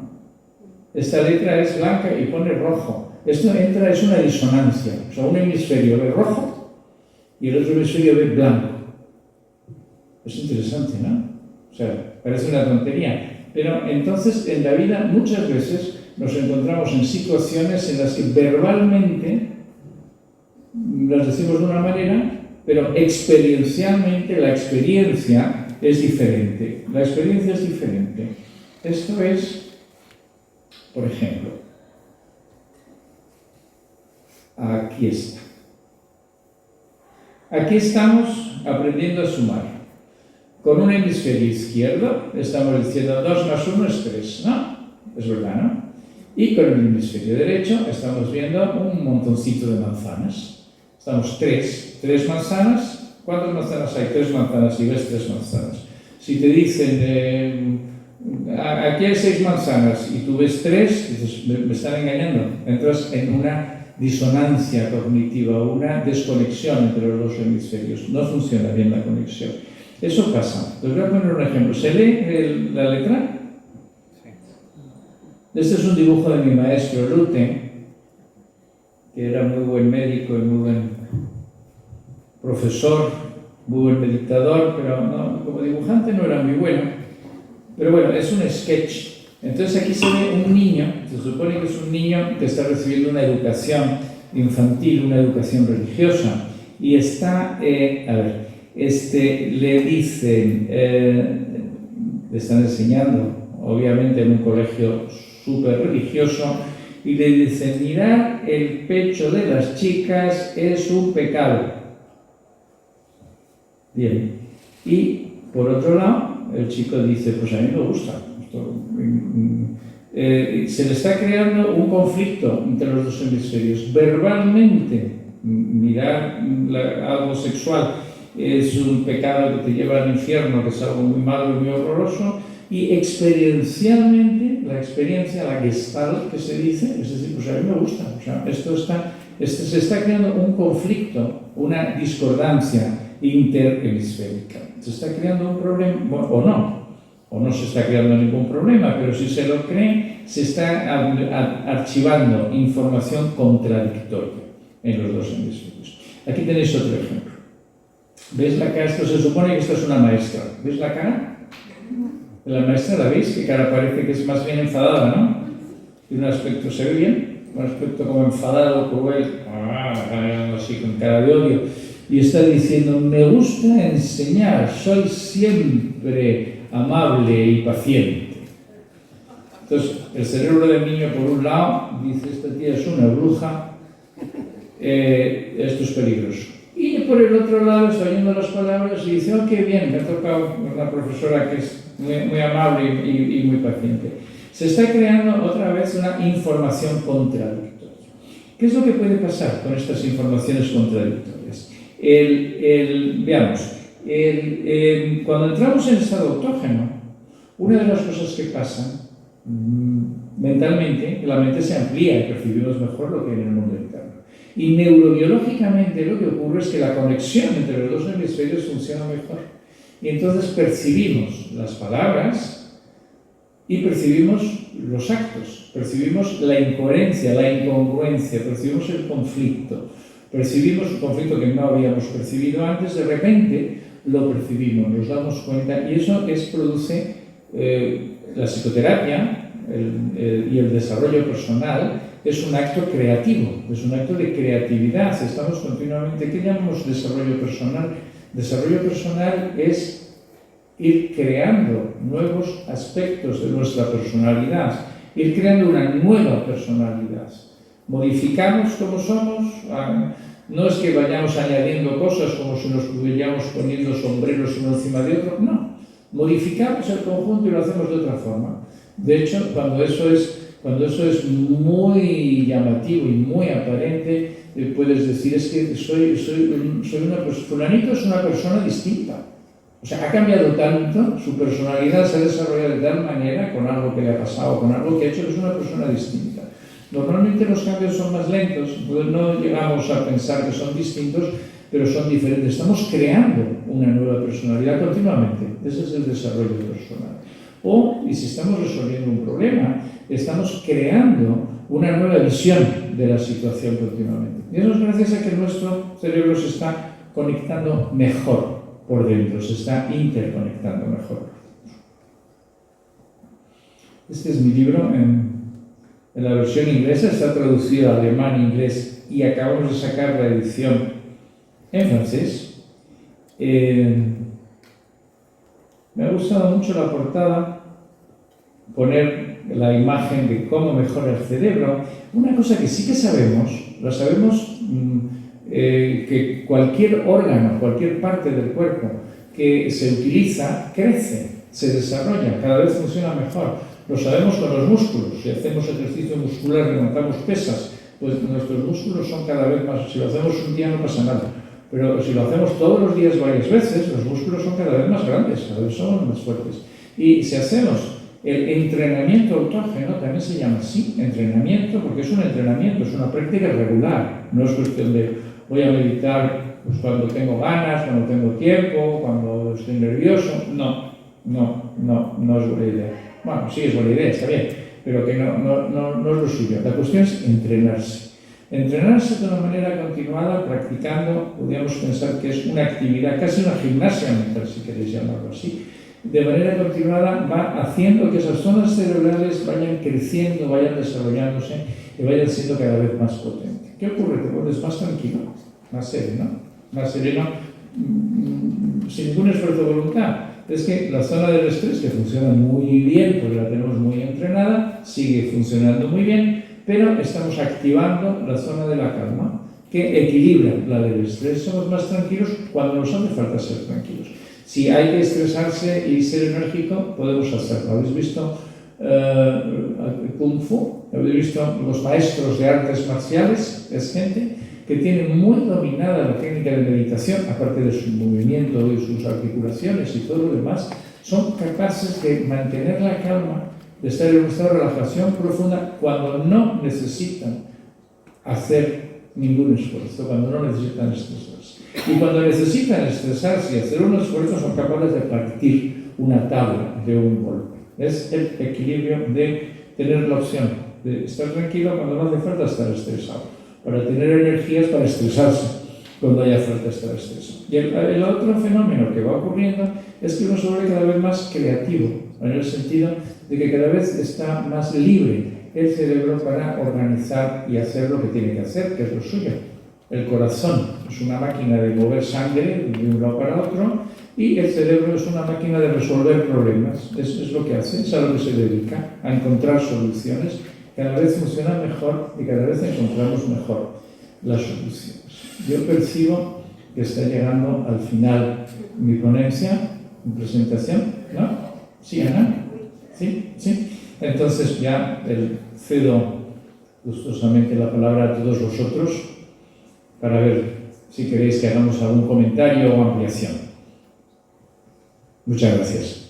Esta letra es blanca y pone rojo. Esto es una disonancia. O sea, un hemisferio ve rojo y el otro hemisferio ve blanco. Es interesante, ¿no? O sea, parece una tontería. Pero entonces en la vida muchas veces nos encontramos en situaciones en las que verbalmente las decimos de una manera, pero experiencialmente la experiencia es diferente. La experiencia es diferente. Esto es, por ejemplo, aquí está. Aquí estamos aprendiendo a sumar. Con un hemisferio izquierdo estamos diciendo 2 más 1 es 3, ¿no? Es verdad, ¿no? Y con el hemisferio derecho estamos viendo un montoncito de manzanas. Estamos 3 manzanas. ¿Cuántas manzanas hay? 3 manzanas y ves 3 manzanas. Si te dicen, aquí hay 6 manzanas y tú ves 3, dices, me están engañando. Entras en una disonancia cognitiva, una desconexión entre los dos hemisferios. No funciona bien la conexión. Eso pasa. Les voy a poner un ejemplo. ¿Se lee la letra? Sí. Este es un dibujo de mi maestro Lute, que era muy buen médico y muy buen profesor, muy buen meditador, pero no, como dibujante no era muy bueno. Pero bueno, es un sketch. Entonces aquí se ve un niño, se supone que es un niño que está recibiendo una educación infantil, una educación religiosa, y está, le dicen, le están enseñando, obviamente en un colegio súper religioso, y le dicen, mirar el pecho de las chicas es un pecado. Bien. Y por otro lado, el chico dice, pues a mí me gusta. Se le está creando un conflicto entre los dos hemisferios. Verbalmente, mirar algo sexual es un pecado que te lleva al infierno, que es algo muy malo y muy horroroso, y experiencialmente, la experiencia, la gestalt que se dice, es decir, pues a mí me gusta, o sea, se está creando un conflicto, una discordancia interhemisférica. Se está creando un problema, o no se está creando ningún problema, pero si se lo cree, se está archivando información contradictoria en los dos hemisferios. Aquí tenéis otro ejemplo. ¿Ves la cara? Esto se supone que esto es una maestra. ¿Ves la cara? La maestra, ¿la veis? Que cara parece que es más bien enfadada, ¿no? Tiene un aspecto, ¿se ve bien? Un aspecto como enfadado, cruel, así con cara de odio. Y está diciendo, me gusta enseñar, soy siempre amable y paciente. Entonces, el cerebro del niño, por un lado, dice, esta tía es una bruja, esto es peligroso. Y por el otro lado está oyendo las palabras y dice, oh, qué bien, me ha tocado una profesora que es muy amable y muy paciente. Se está creando otra vez una información contradictoria. ¿Qué es lo que puede pasar con estas informaciones contradictorias? Veamos, cuando entramos en estado autógeno, una de las cosas que pasan mentalmente, la mente se amplía y percibimos mejor lo que hay en el mundo interno. Y neurobiológicamente lo que ocurre es que la conexión entre los dos hemisferios funciona mejor. Y entonces percibimos las palabras y percibimos los actos, percibimos la incoherencia, la incongruencia, percibimos el conflicto, percibimos un conflicto que no habíamos percibido antes, de repente lo percibimos, nos damos cuenta, y eso produce la psicoterapia y el desarrollo personal. Es un acto creativo, es un acto de creatividad. Estamos continuamente, ¿qué llamamos desarrollo personal? Desarrollo personal es ir creando nuevos aspectos de nuestra personalidad, ir creando una nueva personalidad. Modificamos como somos, no es que vayamos añadiendo cosas como si nos estuviéramos poniendo sombreros uno encima de otro, no. Modificamos el conjunto y lo hacemos de otra forma. De hecho, cuando eso es muy llamativo y muy aparente, puedes decir, es que fulanito es una persona distinta. O sea, ha cambiado tanto, su personalidad se ha desarrollado de tal manera con algo que le ha pasado, con algo que ha hecho, que es una persona distinta. Normalmente los cambios son más lentos, no llegamos a pensar que son distintos, pero son diferentes. Estamos creando una nueva personalidad continuamente. Ese es el desarrollo personal. Y si estamos resolviendo un problema, estamos creando una nueva visión de la situación continuamente. Y eso es gracias a que nuestro cerebro se está conectando mejor por dentro, se está interconectando mejor. Este es mi libro en la versión inglesa, está traducido a alemán, inglés, y acabamos de sacar la edición en francés. Me ha gustado mucho la portada, poner la imagen de cómo mejora el cerebro. Una cosa que sí que sabemos, que cualquier órgano, cualquier parte del cuerpo que se utiliza, crece, se desarrolla, cada vez funciona mejor. Lo sabemos con los músculos. Si hacemos ejercicio muscular, levantamos pesas, pues nuestros músculos son cada vez más. Si lo hacemos un día no pasa nada. Pero si lo hacemos todos los días varias veces, los músculos son cada vez más grandes, cada vez son más fuertes. Y si hacemos el entrenamiento autógeno, también se llama así, entrenamiento, porque es un entrenamiento, es una práctica regular. No es cuestión de voy a meditar pues, cuando tengo ganas, cuando tengo tiempo, cuando estoy nervioso. No es buena idea. Bueno, sí es buena idea, está bien, pero que no es lo suyo. La cuestión es entrenarse. Entrenarse de una manera continuada, practicando, podríamos pensar que es una actividad, casi una gimnasia mental, si queréis llamarlo así. De manera continuada va haciendo que esas zonas cerebrales vayan creciendo, vayan desarrollándose y vayan siendo cada vez más potentes. ¿Qué ocurre? Te vuelves más tranquilo, más sereno, sin ningún esfuerzo de voluntad. Es que la zona del estrés, que funciona muy bien, porque la tenemos muy entrenada, sigue funcionando muy bien, pero estamos activando la zona de la calma, que equilibra la del estrés. Somos más tranquilos cuando nos hace falta ser tranquilos. Si hay que estresarse y ser enérgico, podemos hacerlo. ¿Habéis visto Kung Fu? ¿Habéis visto los maestros de artes marciales? Es gente que tiene muy dominada la técnica de meditación, aparte de su movimiento y sus articulaciones y todo lo demás, son capaces de mantener la calma, de estar en un estado de relajación profunda cuando no necesitan hacer ningún esfuerzo, cuando no necesitan estresarse. Y cuando necesitan estresarse y hacer un esfuerzo, son capaces de partir una tabla de un golpe. Es el equilibrio de tener la opción de estar tranquilo cuando no hace falta estar estresado, para tener energías para estresarse cuando haya falta estar estresado. Y el otro fenómeno que va ocurriendo es que uno se vuelve cada vez más creativo, en el sentido de que cada vez está más libre el cerebro para organizar y hacer lo que tiene que hacer, que es lo suyo. El corazón es una máquina de mover sangre de un lado para otro y el cerebro es una máquina de resolver problemas. Es lo que hace, es a lo que se dedica, a encontrar soluciones. Cada vez funciona mejor y cada vez encontramos mejor las soluciones. Yo percibo que está llegando al final mi ponencia, mi presentación, ¿no? ¿Sí, Ana? ¿Sí? ¿Sí? Entonces ya cedo gustosamente la palabra a todos vosotros para ver si queréis que hagamos algún comentario o ampliación. Muchas gracias.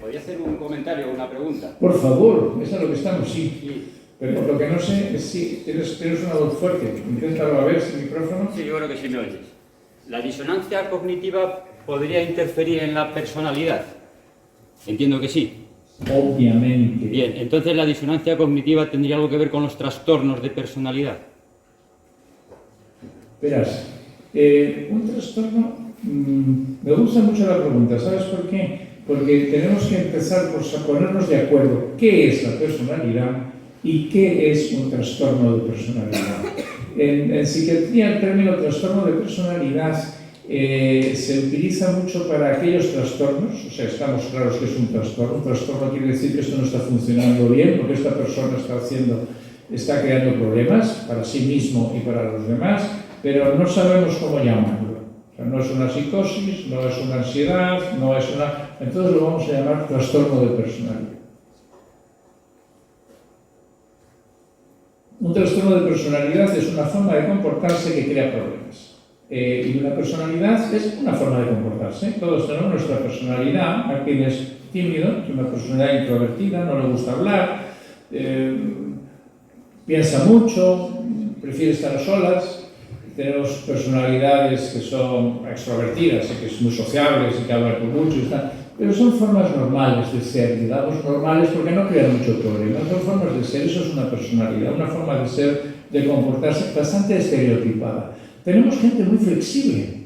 ¿Podría hacer un comentario o una pregunta? Por favor, es a lo que estamos, sí. Sí, Pero lo que no sé es si tienes una voz fuerte. Inténtalo a ver si el micrófono. sí, yo creo que sí me oyes. ¿La disonancia cognitiva podría interferir en la personalidad? Entiendo que sí. Obviamente. Bien, entonces la disonancia cognitiva tendría algo que ver con los trastornos de personalidad. Verás, un trastorno, me gusta mucho la pregunta, ¿sabes por qué? Porque tenemos que empezar por ponernos de acuerdo qué es la personalidad y qué es un trastorno de personalidad. En psiquiatría el término trastorno de personalidad se utiliza mucho para aquellos trastornos, o sea, estamos claros que es un trastorno. Un trastorno quiere decir que esto no está funcionando bien, porque esta persona está creando problemas para sí mismo y para los demás, pero no sabemos cómo llamarlo. O sea, no es una psicosis, no es una ansiedad, no es una... Entonces lo vamos a llamar trastorno de personalidad. Un trastorno de personalidad es una forma de comportarse que crea problemas. Y una personalidad es una forma de comportarse. Todos tenemos nuestra personalidad. Hay quien es tímido, es una personalidad introvertida, no le gusta hablar, piensa mucho, prefiere estar a solas. Tenemos personalidades que son extrovertidas y que son muy sociables y que hablan mucho y tal. Pero son formas normales de ser, digamos normales porque no crean mucho problema. Son formas de ser, eso es una personalidad, una forma de ser, de comportarse bastante estereotipada. Tenemos gente muy flexible.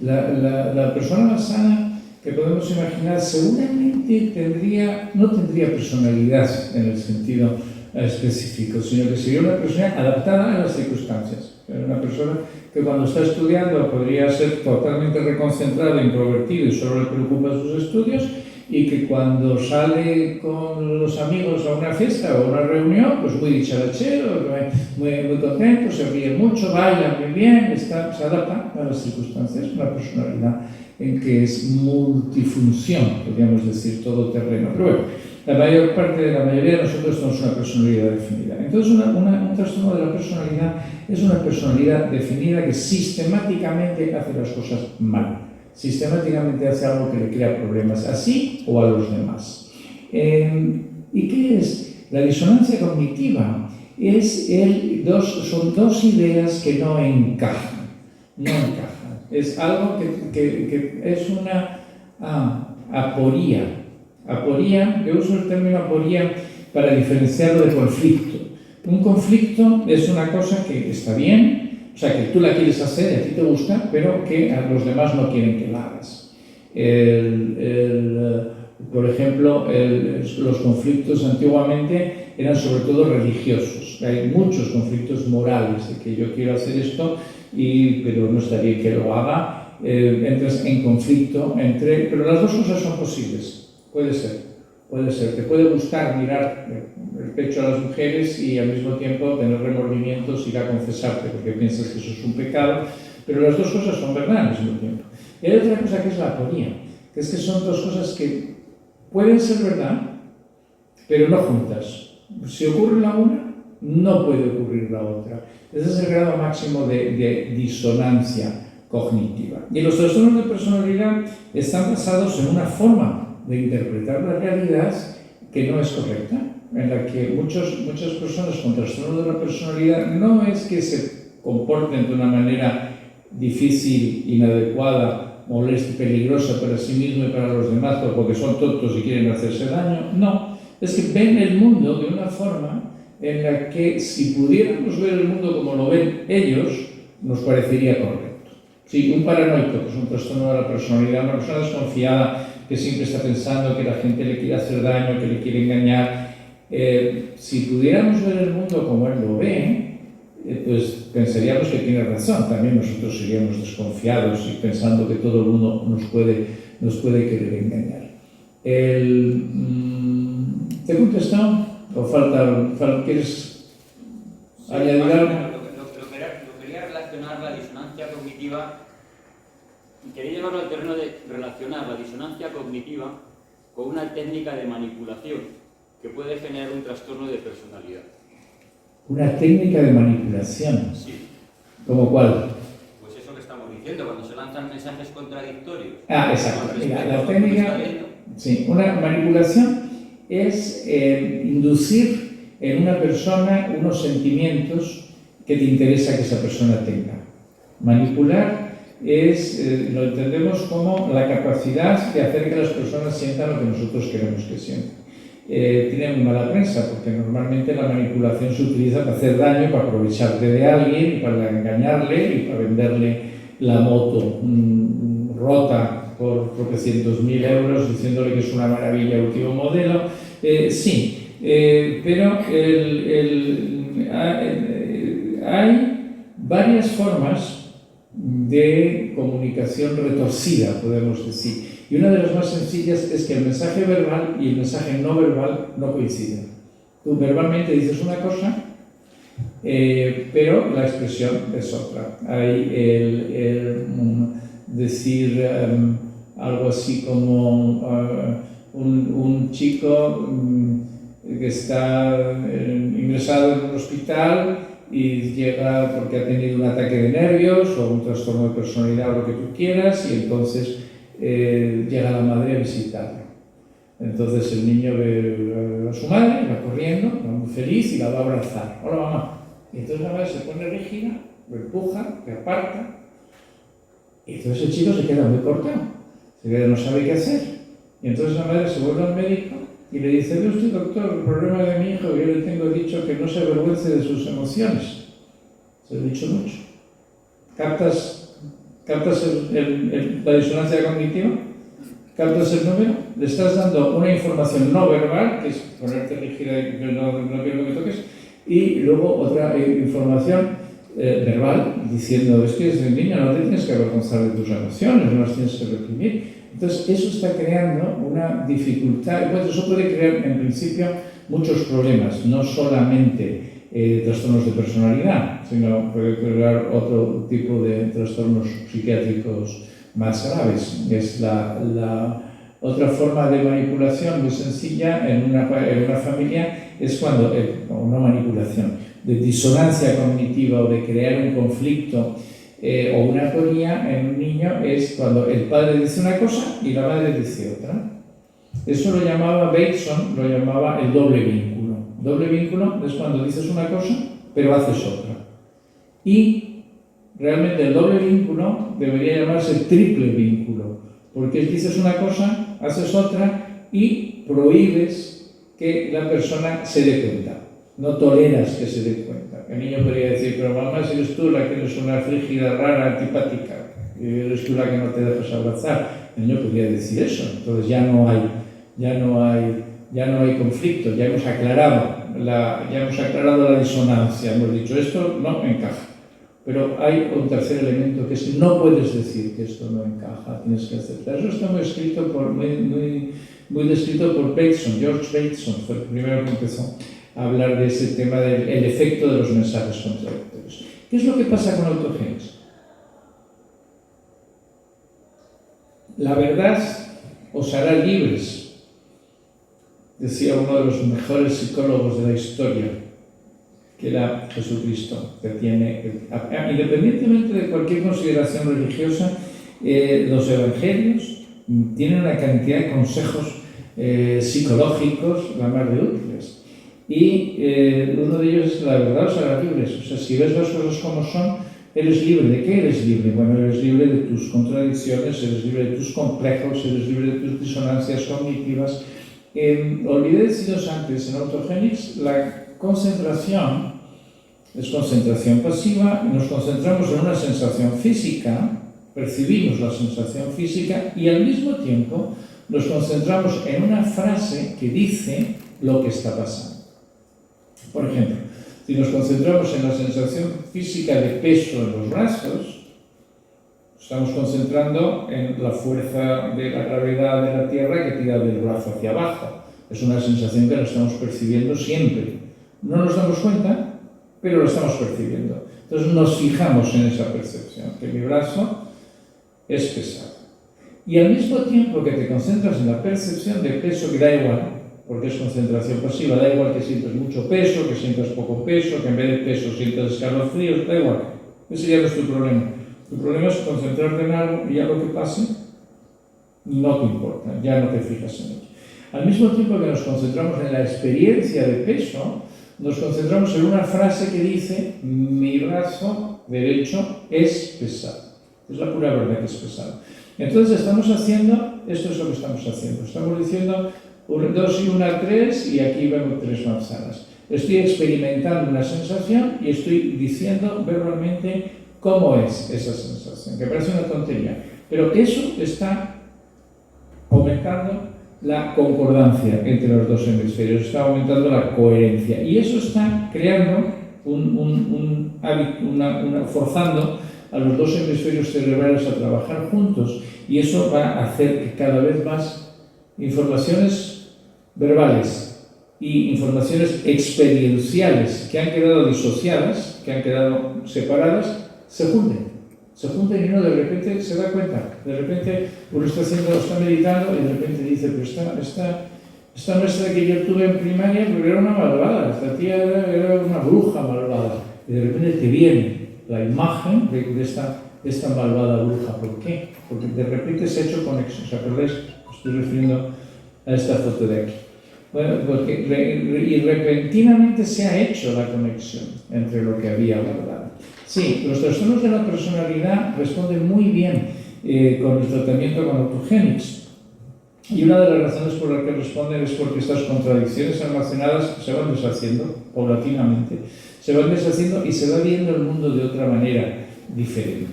La persona más sana que podemos imaginar seguramente no tendría personalidad en el sentido específico, sino que sería una persona adaptada a las circunstancias. Una persona que cuando está estudiando podría ser totalmente reconcentrado, introvertido y solo le preocupan sus estudios, y que cuando sale con los amigos a una fiesta o a una reunión, pues muy dicharachero, muy contento, se ríe mucho, baila muy bien, se adapta a las circunstancias, una personalidad en que es multifunción, podríamos decir, todoterreno. Pero bueno, la mayoría de nosotros tenemos una personalidad definida. Entonces, un trastorno de la personalidad es una personalidad definida que sistemáticamente hace las cosas mal. Sistemáticamente hace algo que le crea problemas a sí o a los demás. ¿Y qué es? La disonancia cognitiva son dos ideas que no encajan. Es algo que es una aporía. Aporía, yo uso el término aporía para diferenciarlo de conflicto. Un conflicto es una cosa que está bien, o sea, que tú la quieres hacer y a ti te gusta, pero que a los demás no quieren que la hagas. Por ejemplo, los conflictos antiguamente eran sobre todo religiosos. Hay muchos conflictos morales de que yo quiero hacer esto, pero no está bien que lo haga. Entras en conflicto pero las dos cosas son posibles. Puede ser. Te puede gustar mirar el pecho a las mujeres y al mismo tiempo tener remordimientos y ir a confesarte porque piensas que eso es un pecado, pero las dos cosas son verdad al mismo tiempo. Y hay otra cosa que es la aponía, que es que son dos cosas que pueden ser verdad, pero no juntas. Si ocurre la una, no puede ocurrir la otra. Ese es el grado máximo de disonancia cognitiva. Y los trastornos de personalidad están basados en una forma de interpretar la realidad que no es correcta, en la que muchas personas con trastorno de la personalidad no es que se comporten de una manera difícil, inadecuada, molesta y peligrosa para sí mismo y para los demás, porque son tontos y quieren hacerse daño. No, es que ven el mundo de una forma en la que si pudiéramos ver el mundo como lo ven ellos, nos parecería correcto. Sí, un paranoico, que es un trastorno de la personalidad, una persona desconfiada, que siempre está pensando que la gente le quiere hacer daño, que le quiere engañar. Si pudiéramos ver el mundo como él lo ve, pues pensaríamos que tiene razón. También nosotros seríamos desconfiados y pensando que todo el mundo nos puede querer engañar. ¿Te he contestado? ¿O quieres añadir algo? Lo quería relacionar la disonancia cognitiva. Y quería llevarlo al terreno de relacionar la disonancia cognitiva con una técnica de manipulación que puede generar un trastorno de personalidad. ¿Una técnica de manipulación? Sí. ¿Cómo cuál? Pues eso que estamos diciendo, cuando se lanzan mensajes contradictorios. Exacto. Mira, Sí, una manipulación es inducir en una persona unos sentimientos que te interesa que esa persona tenga. Manipular lo entendemos como la capacidad de hacer que las personas sientan lo que nosotros queremos que sientan. Tiene muy mala prensa porque normalmente la manipulación se utiliza para hacer daño, para aprovecharte de alguien, y para engañarle y para venderle la moto rota por tropecientos mil euros diciéndole que es una maravilla, último modelo. Sí, pero hay varias formas de comunicación retorcida, podemos decir. Y una de las más sencillas es que el mensaje verbal y el mensaje no verbal no coinciden. Tú verbalmente dices una cosa, pero la expresión es otra. Hay decir algo así como un chico que está ingresado en un hospital y llega porque ha tenido un ataque de nervios o un trastorno de personalidad o lo que tú quieras, y entonces llega la madre a visitarlo. Entonces el niño ve a su madre, va corriendo, va muy feliz y la va a abrazar. Hola mamá. Y entonces la madre se pone rígida, lo empuja, le aparta, y entonces el chico se queda muy cortado, no sabe qué hacer. Y entonces la madre se vuelve al médico y le dice: ve usted, doctor, el problema de mi hijo, yo le tengo dicho que no se avergüence de sus emociones. Se lo he dicho mucho. ¿Captas la disonancia cognitiva? ¿Captas el número? Le estás dando una información no verbal, que es ponerte rígida y no quiero que me toques, y luego otra información verbal, diciendo: es que desde el niño no te tienes que avergonzar de tus emociones, no las tienes que reprimir. Entonces eso está creando una dificultad. Bueno, eso puede crear en principio muchos problemas, no solamente trastornos de personalidad, sino puede crear otro tipo de trastornos psiquiátricos más graves. Es la otra forma de manipulación muy sencilla en una familia, es cuando, una manipulación de disonancia cognitiva o de crear un conflicto o una atonía en un niño, es cuando el padre dice una cosa y la madre dice otra. Eso lo llamaba Bateson, lo llamaba el doble vínculo. Doble vínculo es cuando dices una cosa pero haces otra. Y realmente el doble vínculo debería llamarse triple vínculo, porque dices una cosa, haces otra y prohíbes que la persona se dé cuenta. No toleras que se dé cuenta. El niño podría decir: pero mamá, si eres tú la que eres una frígida, rara, antipática, y eres tú la que no te dejas abrazar. El niño podría decir eso. Entonces ya no hay conflicto, ya hemos aclarado la disonancia, hemos dicho esto no encaja. Pero hay un tercer elemento, que es que no puedes decir que esto no encaja, tienes que aceptar. Eso está muy descrito por Bateson. George Bateson fue el primero que empezó a hablar de ese tema del efecto de los mensajes contradictorios. ¿Qué es lo que pasa con autogénesis? La verdad os hará libres, decía uno de los mejores psicólogos de la historia, que era Jesucristo, que tiene, independientemente de cualquier consideración religiosa, los evangelios tienen una cantidad de consejos psicológicos, la más de útiles. Y uno de ellos es: la verdad os hará libres. O sea, si ves las cosas como son, eres libre. ¿De qué eres libre? Bueno, eres libre de tus contradicciones, eres libre de tus complejos, eres libre de tus disonancias cognitivas. Olvidé deciros antes, en Autogénesis, la concentración es concentración pasiva, y nos concentramos en una sensación física, percibimos la sensación física y al mismo tiempo nos concentramos en una frase que dice lo que está pasando. Por ejemplo, si nos concentramos en la sensación física de peso en los brazos, estamos concentrando en la fuerza de la gravedad de la Tierra que tira del brazo hacia abajo. Es una sensación que la estamos percibiendo siempre. No nos damos cuenta, pero lo estamos percibiendo. Entonces nos fijamos en esa percepción, que mi brazo es pesado. Y al mismo tiempo que te concentras en la percepción de peso, que da igual, porque es concentración pasiva, da igual que sientas mucho peso, que sientas poco peso, que en vez de peso sientas escalofríos, da igual. Ese ya no es tu problema. Tu problema es concentrarte en algo y ya lo que pase, no te importa, ya no te fijas en ello. Al mismo tiempo que nos concentramos en la experiencia de peso, nos concentramos en una frase que dice: mi brazo derecho es pesado. Es la pura verdad que es pesado. Entonces estamos haciendo, esto es lo que estamos haciendo, estamos diciendo 2 y 1, 3 y aquí vemos 3 manzanas. Estoy experimentando una sensación y estoy diciendo verbalmente cómo es esa sensación, que parece una tontería, pero eso está aumentando la concordancia entre los dos hemisferios, está aumentando la coherencia y eso está creando forzando a los dos hemisferios cerebrales a trabajar juntos y eso va a hacer que cada vez más informaciones verbales y informaciones experienciales que han quedado disociadas, que han quedado separadas, se junten y uno de repente se da cuenta, de repente uno está meditando y de repente dice: pero esta maestra que yo tuve en primaria pero era una malvada, esta tía era una bruja malvada, y de repente te viene la imagen de esta malvada bruja. ¿Por qué? Porque de repente se ha hecho conexión. ¿Os acordáis? Estoy refiriendo a esta foto de aquí. Bueno, porque y repentinamente se ha hecho la conexión entre lo que había guardado. Sí, los trastornos de la personalidad responden muy bien con el tratamiento con autogénics. Y una de las razones por las que responden es porque estas contradicciones almacenadas se van deshaciendo paulatinamente. Se van deshaciendo y se va viendo el mundo de otra manera diferente.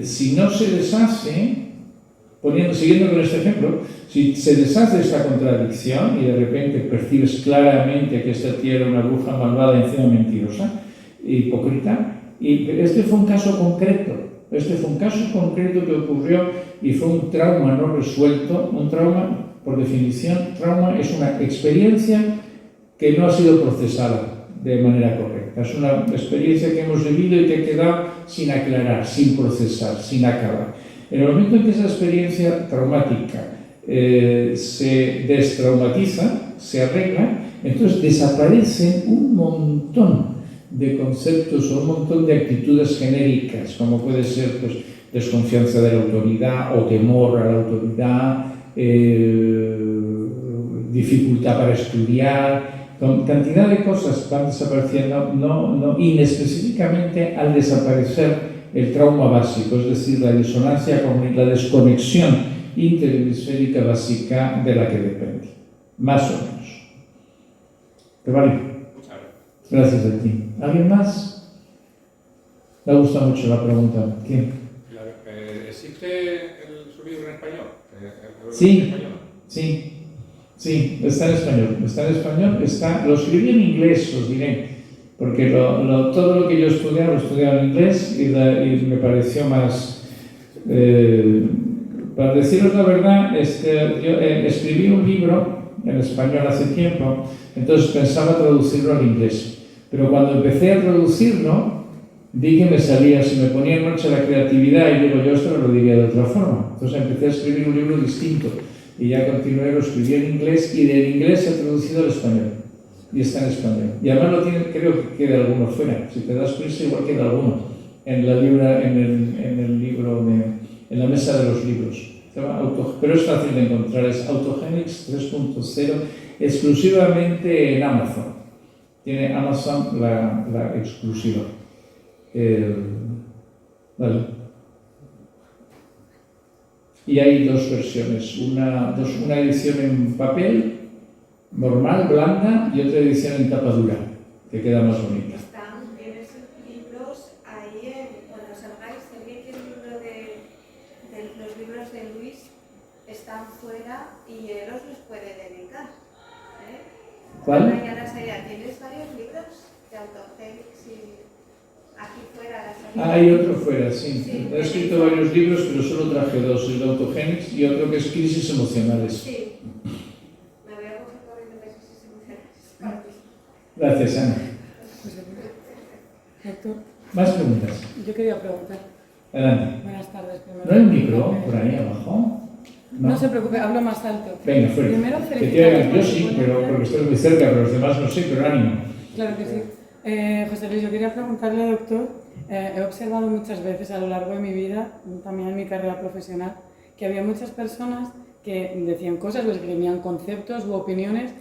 Si no se deshace, siguiendo con este ejemplo, si se deshace esta contradicción y de repente percibes claramente que esta tía era una bruja malvada y encima mentirosa, hipócrita, y este fue un caso concreto que ocurrió y fue un trauma no resuelto. Un trauma, por definición, trauma es una experiencia que no ha sido procesada de manera correcta. Es una experiencia que hemos vivido y que ha quedado sin aclarar, sin procesar, sin acabar. En el momento en que esa experiencia traumática se destraumatiza, se arregla, entonces desaparecen un montón de conceptos o un montón de actitudes genéricas, como puede ser pues, desconfianza de la autoridad o temor a la autoridad, dificultad para estudiar. Cantidad de cosas van desapareciendo, inespecíficamente al desaparecer el trauma básico, es decir, la disonancia cognitiva, la desconexión interhemisférica básica de la que depende, más o menos. ¿Te vale? Muchas gracias. Gracias a ti. ¿Alguien más? Me ha gustado mucho la pregunta. ¿Quién? Claro, ¿existe su libro en español? Sí, sí. Sí, está en español, lo escribí en inglés, os diré, porque todo lo que yo lo estudiaba en inglés y me pareció más, para deciros la verdad, yo escribí un libro en español hace tiempo, entonces pensaba traducirlo al inglés, pero cuando empecé a traducirlo, vi que me salía, si me ponía en marcha la creatividad y digo, yo esto lo diría de otra forma, entonces empecé a escribir un libro distinto. Y ya continué, lo escribí en inglés y del inglés se ha traducido al español. Y está en español. Y además creo que queda alguno fuera. Si te das prisa, igual queda alguno en el libro, en la mesa de los libros. Pero es fácil de encontrar, es Autogénics 3.0, exclusivamente en Amazon. Tiene Amazon la exclusiva. Vale. Y hay dos versiones, una edición en papel normal, blanda, y otra edición en tapa dura, que queda más bonita. Están en esos libros ahí, cuando salgáis, si alguien quiere un libro de los libros de Luis, están fuera y él os los puede dedicar. ¿Cuál? Mañana salida. ¿Tienes varios libros de Autogénics y aquí fuera la salida? Hay otro fuera, sí. He escrito varios libros, pero solo traje dos, el de Autogénics y otro que es Crisis Emocionales. Sí. Me voy a coger corriendo de Crisis Emocionales. Gracias, Ana. Doctor, ¿Más preguntas? yo quería preguntar. Adelante. Buenas tardes. Primero. ¿No hay un micro por ahí abajo? No se preocupe, hablo más alto. Venga, fuerte. Primero, Que felicitarles. yo sí, pero porque estoy muy cerca, pero los demás no sé, pero ánimo. Claro que sí. José Luis, yo quería preguntarle, doctor, He observado muchas veces a lo largo de mi vida, también en mi carrera profesional, que había muchas personas que decían cosas, o esgrimían conceptos u opiniones,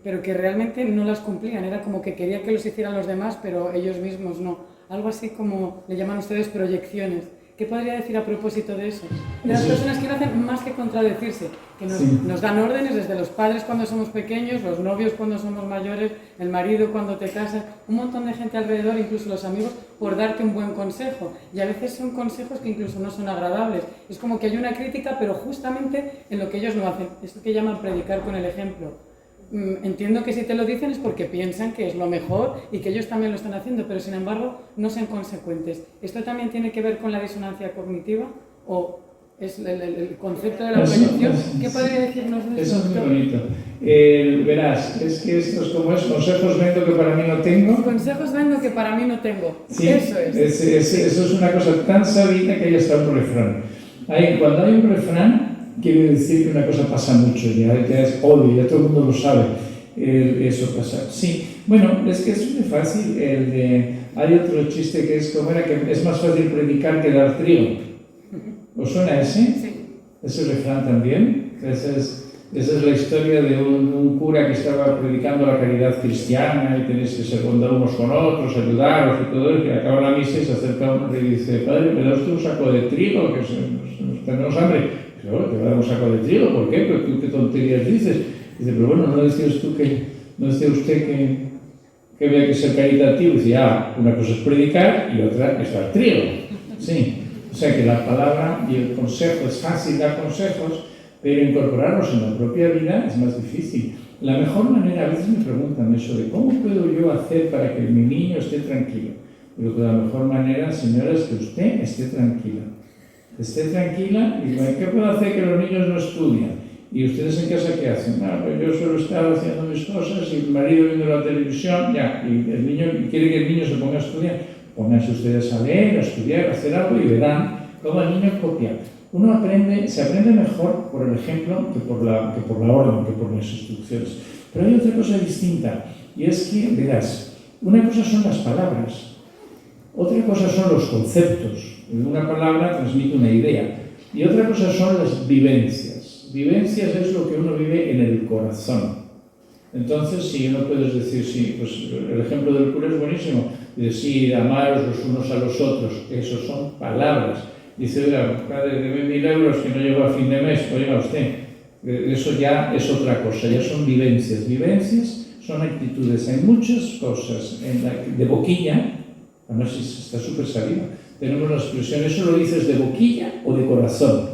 pero que realmente no las cumplían. Era como que quería que los hicieran los demás, pero ellos mismos no. Algo así como le llaman ustedes proyecciones. ¿Qué podría decir a propósito de eso? De las personas que no hacen más que contradecirse, que nos dan órdenes desde los padres cuando somos pequeños, los novios cuando somos mayores, el marido cuando te casas, un montón de gente alrededor, incluso los amigos, por darte un buen consejo. Y a veces son consejos que incluso no son agradables. Es como que hay una crítica, pero justamente en lo que ellos no hacen. Esto que llaman predicar con el ejemplo. Entiendo que si te lo dicen es porque piensan que es lo mejor y que ellos también lo están haciendo, pero sin embargo no sean consecuentes. ¿Esto también tiene que ver con la disonancia cognitiva o es el concepto de la proyección? ¿Qué podría decirnos de eso? Eso es muy bonito. Verás, es que esto es como es, consejos vendo que para mí no tengo. Consejos vendo que para mí no tengo. Sí, eso es. Eso es una cosa tan sabida que hay hasta un refrán. Cuando hay un refrán, quiere decir que una cosa pasa mucho, ya es obvio, ya todo el mundo lo sabe, eso pasa. Sí, bueno, es que es muy fácil. Hay otro chiste que es como era que es más fácil predicar que dar trigo. ¿Os suena ese? Sí. Ese refrán también. Esa es la historia de un cura que estaba predicando la caridad cristiana y tenéis que ser bondadosos con otros, ayudaros y todo eso, y acaba la misa y se acerca uno y dice: Padre, ¿me da usted un saco de trigo? Que tenemos hambre. Claro, te va a dar un saco de trigo, ¿por qué? Pero tú qué tonterías dices. Dice, pero bueno, ¿no decía usted que había que ser caritativo? Dice, una cosa es predicar y otra es dar trigo. Sí, o sea que la palabra y el consejo, es fácil dar consejos, pero incorporarlos en la propia vida es más difícil. La mejor manera, a veces me preguntan eso de cómo puedo yo hacer para que mi niño esté tranquilo. Pero que la mejor manera, señora, es que usted esté tranquila. Esté tranquila y ¿qué puedo hacer que los niños no estudian? ¿Y ustedes en casa qué hacen? Pues yo suelo estar haciendo mis cosas y el marido viendo la televisión, y el niño quiere que el niño se ponga a estudiar. Pónganse ustedes a leer, a estudiar, a hacer algo y verán cómo el niño copia. Se aprende mejor por el ejemplo que por la orden, que por las instrucciones. Pero hay otra cosa distinta, y es que, verás, una cosa son las palabras, otra cosa son los conceptos. Una palabra transmite una idea. Y otra cosa son las vivencias. Vivencias es lo que uno vive en el corazón. Entonces, si no puedes decir, sí, pues el ejemplo del cura es buenísimo. Dice, sí, amaros los unos a los otros. Eso son palabras. Dice, oiga, padre, debe 1.000 euros que no llegó a fin de mes. Oiga usted, eso ya es otra cosa, ya son vivencias. Vivencias son actitudes. Hay muchas cosas de boquilla, además está súper sabido. Tenemos la expresión, ¿eso lo dices de boquilla o de corazón?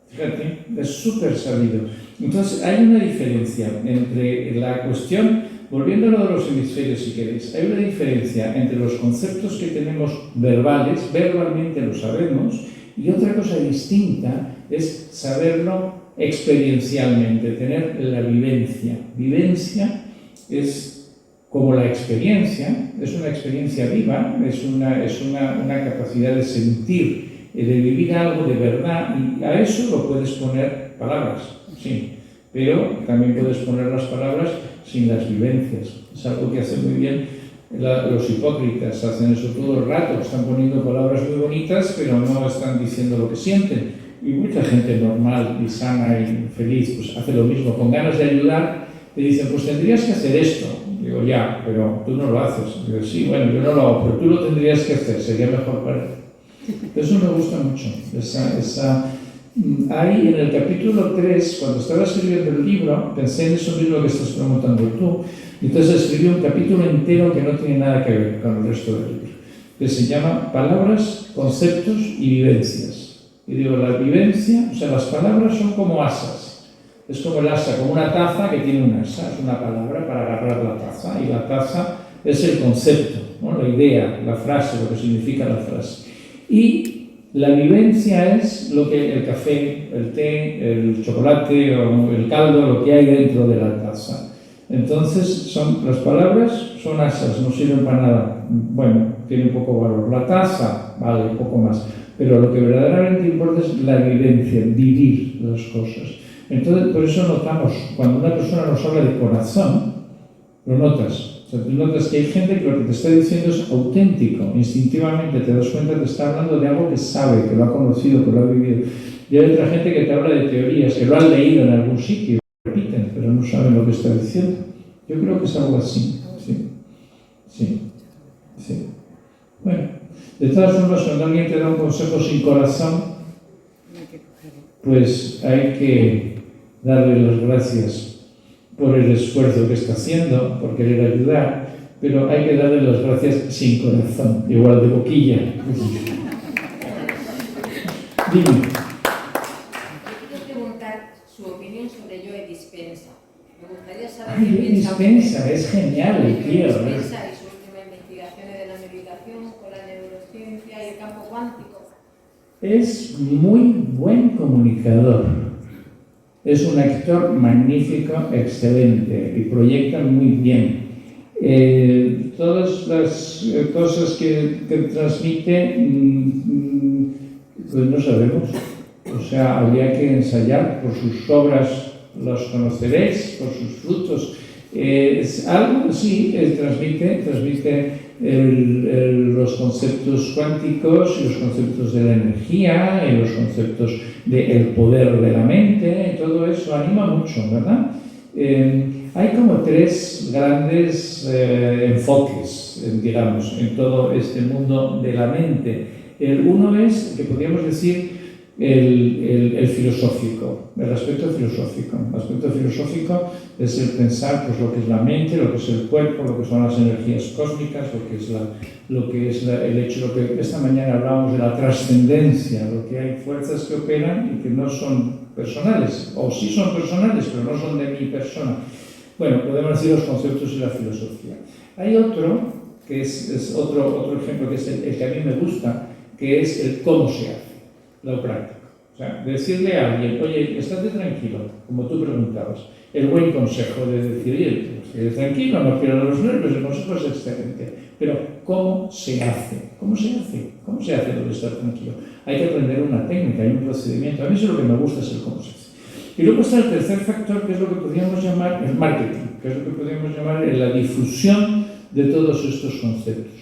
Fíjate, es súper sabido. Entonces, hay una diferencia entre la cuestión, volviendo a lo de los hemisferios si queréis, hay una diferencia entre los conceptos que tenemos verbales, verbalmente lo sabemos, y otra cosa distinta es saberlo experiencialmente, tener la vivencia. Vivencia es como la experiencia, es una experiencia viva, es una capacidad de sentir, de vivir algo de verdad, y a eso lo puedes poner palabras, sí, pero también puedes poner las palabras sin las vivencias. Es algo que hacen muy bien los hipócritas, hacen eso todo el rato, están poniendo palabras muy bonitas, pero no están diciendo lo que sienten. Y mucha gente normal y sana y feliz pues hace lo mismo, con ganas de ayudar, te dicen, pues tendrías que hacer esto. Digo, ya, pero tú no lo haces. Digo, sí, bueno, yo no lo hago, pero tú lo tendrías que hacer, sería mejor para ti. Eso me gusta mucho. Ahí en el capítulo 3, cuando estaba escribiendo el libro, pensé en eso mismo que estás preguntando tú, y entonces escribí un capítulo entero que no tiene nada que ver con el resto del libro, que se llama Palabras, Conceptos y Vivencias. Y digo, la vivencia, o sea, las palabras son como asas. Es como el asa, como una taza que tiene un asa, es una palabra para agarrar la taza, y la taza es el concepto, ¿no? La idea, la frase, lo que significa la frase. Y la vivencia es lo que el café, el té, el chocolate o el caldo, lo que hay dentro de la taza. Entonces, las palabras son asas, no sirven para nada. Bueno, tienen poco valor. La taza vale un poco más, pero lo que verdaderamente importa es la vivencia, vivir las cosas. Entonces, por eso notamos, cuando una persona nos habla de corazón, lo notas. O sea, tú notas que hay gente que lo que te está diciendo es auténtico, instintivamente te das cuenta que te está hablando de algo que sabe, que lo ha conocido, que lo ha vivido. Y hay otra gente que te habla de teorías, que lo han leído en algún sitio, repiten, pero no saben lo que está diciendo. Yo creo que es algo así, sí. Sí, sí. Bueno, de todas formas, cuando alguien te da un consejo sin corazón, pues hay que darle las gracias por el esfuerzo que está haciendo, por querer ayudar, pero hay que darle las gracias sin corazón, igual de boquilla. Dime. Quiero preguntar su opinión sobre Joe Dispenza. Me gustaría saber Ay, qué Joe piensa Dispenza, usted es genial el de tío. Joe Dispenza y sus últimas investigaciones de la meditación con la neurociencia y el campo cuántico. Es muy buen comunicador. Es un actor magnífico, excelente y proyecta muy bien. Todas las cosas que transmite, pues no sabemos. O sea, habría que ensayar. Por sus obras los conoceréis, por sus frutos. Es algo, sí, transmite los conceptos cuánticos y los conceptos de la energía y los conceptos del poder de la mente, y todo eso anima mucho, ¿verdad? Hay como tres grandes enfoques, digamos, en todo este mundo de la mente. Uno es, que podríamos decir, el filosófico, el aspecto filosófico. El aspecto filosófico es el pensar pues, lo que es la mente, lo que es el cuerpo, lo que son las energías cósmicas, lo que es el hecho, lo que esta mañana hablábamos de la trascendencia, lo que hay fuerzas que operan y que no son personales, o sí son personales, pero no son de mi persona. Bueno, podemos decir los conceptos y la filosofía. Hay otro, que es otro ejemplo, que es el que a mí me gusta, que es el cómo se hace. Lo práctico. O sea, decirle a alguien, oye, estate tranquilo, como tú preguntabas. El buen consejo de decir, oye, estate tranquilo, no pierdas los nervios, el consejo es excelente. Pero, ¿cómo se hace? ¿Cómo se hace? ¿Cómo se hace lo de estar tranquilo? Hay que aprender una técnica, hay un procedimiento. A mí eso es lo que me gusta, es el cómo se hace. Y luego está el tercer factor, que es lo que podríamos llamar el marketing, que es lo que podríamos llamar la difusión de todos estos conceptos.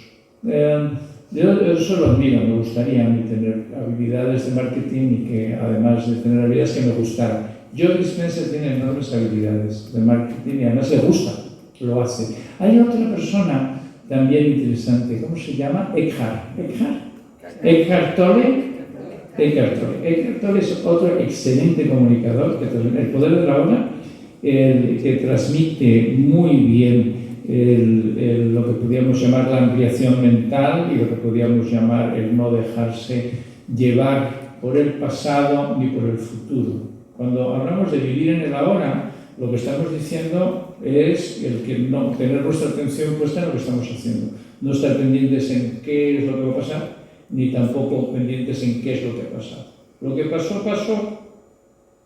Yo eso lo admiro, me gustaría a mí tener habilidades de marketing y que además de tener habilidades que me gustaran. Joe Dispenza tiene enormes habilidades de marketing y además le gusta, lo hace. Hay otra persona también interesante, ¿cómo se llama? Eckhart Tolle. Eckhart Tolle es otro excelente comunicador, el poder de la hora, que transmite muy bien lo que podríamos llamar la ampliación mental y lo que podríamos llamar el no dejarse llevar por el pasado ni por el futuro. Cuando hablamos de vivir en el ahora, lo que estamos diciendo es el que no tener nuestra atención puesta en lo que estamos haciendo. No estar pendientes en qué es lo que va a pasar, ni tampoco pendientes en qué es lo que ha pasado. Lo que pasó, pasó.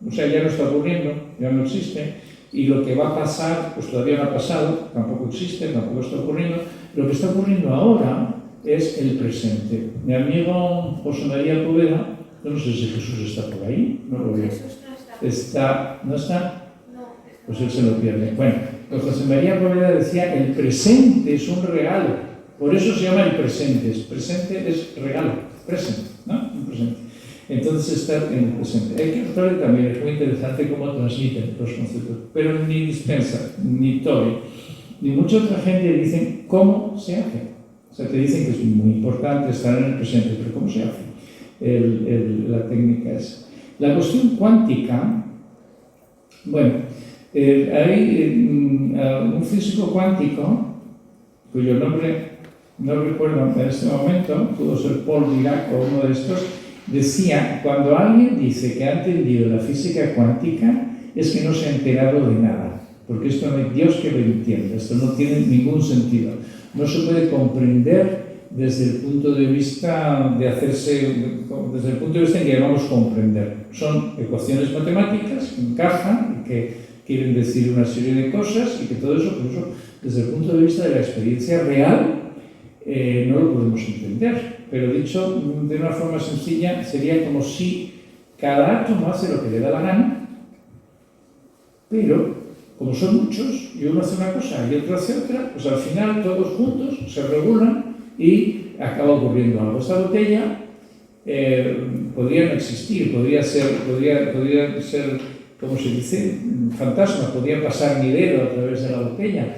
O sea, ya no está ocurriendo, ya no existe. Y lo que va a pasar, pues todavía no ha pasado, tampoco existe, tampoco está ocurriendo. Lo que está ocurriendo ahora es el presente. Mi amigo José María Poveda, no sé si Jesús está por ahí, no lo veo. ¿No está? Pues él se lo pierde. Bueno, pues José María Poveda decía, el presente es un regalo. Por eso se llama el presente. El presente es regalo, presente, ¿no? Un presente. Entonces estar en el presente. Eckhart Tolle también es muy interesante cómo transmiten los conceptos, pero ni Dispenza, ni Tolle, ni mucha otra gente dicen cómo se hace. O sea, te dicen que es muy importante estar en el presente, pero ¿cómo se hace? La técnica es. La cuestión cuántica, bueno, hay un físico cuántico, cuyo nombre no recuerdo en este momento, pudo ser Paul Dirac o uno de estos, decía, cuando alguien dice que ha entendido la física cuántica, es que no se ha enterado de nada, porque esto no hay Dios que lo entienda, esto no tiene ningún sentido. No se puede comprender desde el punto de vista de hacerse, desde el punto de vista en que llamamos comprender. Son ecuaciones matemáticas que encajan y que quieren decir una serie de cosas y que todo eso, por eso, desde el punto de vista de la experiencia real, no lo podemos entender. Pero dicho de una forma sencilla, sería como si cada átomo hace lo que le da la gana, pero como son muchos, y uno hace una cosa y otro hace otra, pues al final todos juntos se regulan y acaba ocurriendo algo. Esta botella podría no existir, podría ser, como se dice, fantasma, podría pasar mi dedo a través de la botella,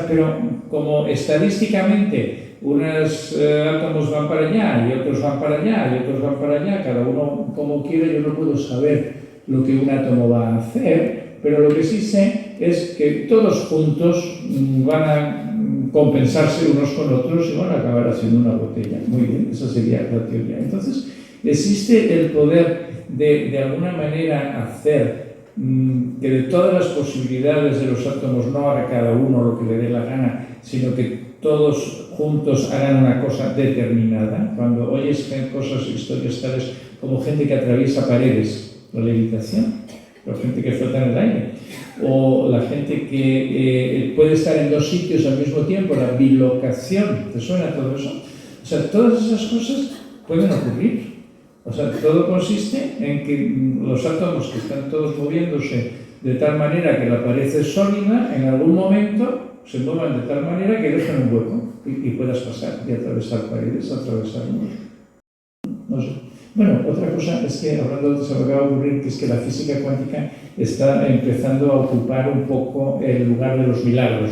pero como estadísticamente unos átomos van para allá y otros van para allá y otros van para allá, cada uno como quiere, yo no puedo saber lo que un átomo va a hacer, pero lo que sí sé es que todos juntos van a compensarse unos con otros y van a acabar haciendo una botella. Muy bien, esa sería la teoría. Entonces, existe el poder de alguna manera hacer que de todas las posibilidades de los átomos no haga cada uno lo que le dé la gana, sino que todos juntos hagan una cosa determinada. Cuando oyes cosas, historias tales como gente que atraviesa paredes, la levitación, o gente que flota en el aire, o la gente que puede estar en dos sitios al mismo tiempo, la bilocación, ¿te suena todo eso? O sea, todas esas cosas pueden ocurrir. O sea, todo consiste en que los átomos que están todos moviéndose de tal manera que la pared es sólida, en algún momento se muevan de tal manera que dejen un hueco y puedas pasar y atravesar paredes, atravesar muros. No sé. Bueno, otra cosa es que, hablando de eso, me acaba de ocurrir, que es que la física cuántica está empezando a ocupar un poco el lugar de los milagros.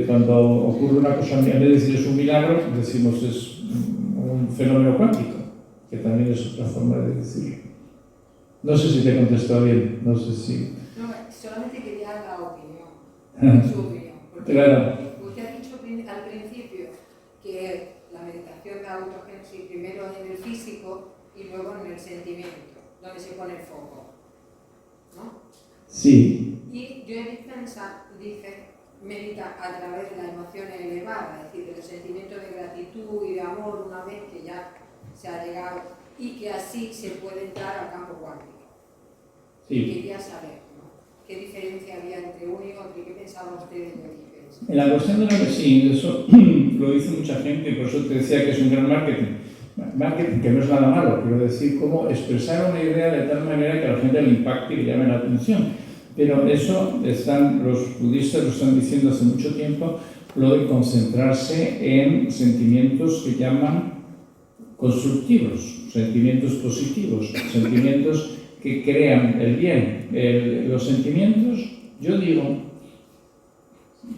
Cuando ocurre una cosa, en vez de decir es un milagro, decimos es un fenómeno cuántico, que también es otra forma de decirlo. No sé si te he contestado bien, no sé si... No, solamente quería la opinión, su opinión. Porque claro. Usted ha dicho al principio que la meditación de autogénesis primero en el físico y luego en el sentimiento, donde se pone el foco, ¿no? Sí. Y yo he pensado, dice, medita a través de las emociones elevadas, es decir, del sentimiento de gratitud y de amor una vez que ya se ha llegado y que así se puede entrar al campo cuántico. Sí. Quería saber, ¿no?, qué diferencia había entre uno y otro y qué pensaban ustedes de diferencia. En la cuestión de la sí, eso lo dice mucha gente, por eso te decía que es un gran marketing. Marketing que no es nada malo, quiero decir, cómo expresar una idea de tal manera que a la gente le impacte y le llame la atención. Pero eso los budistas lo están diciendo hace mucho tiempo, lo de concentrarse en sentimientos que llaman constructivos, sentimientos positivos, sentimientos que crean el bien. Los sentimientos, yo digo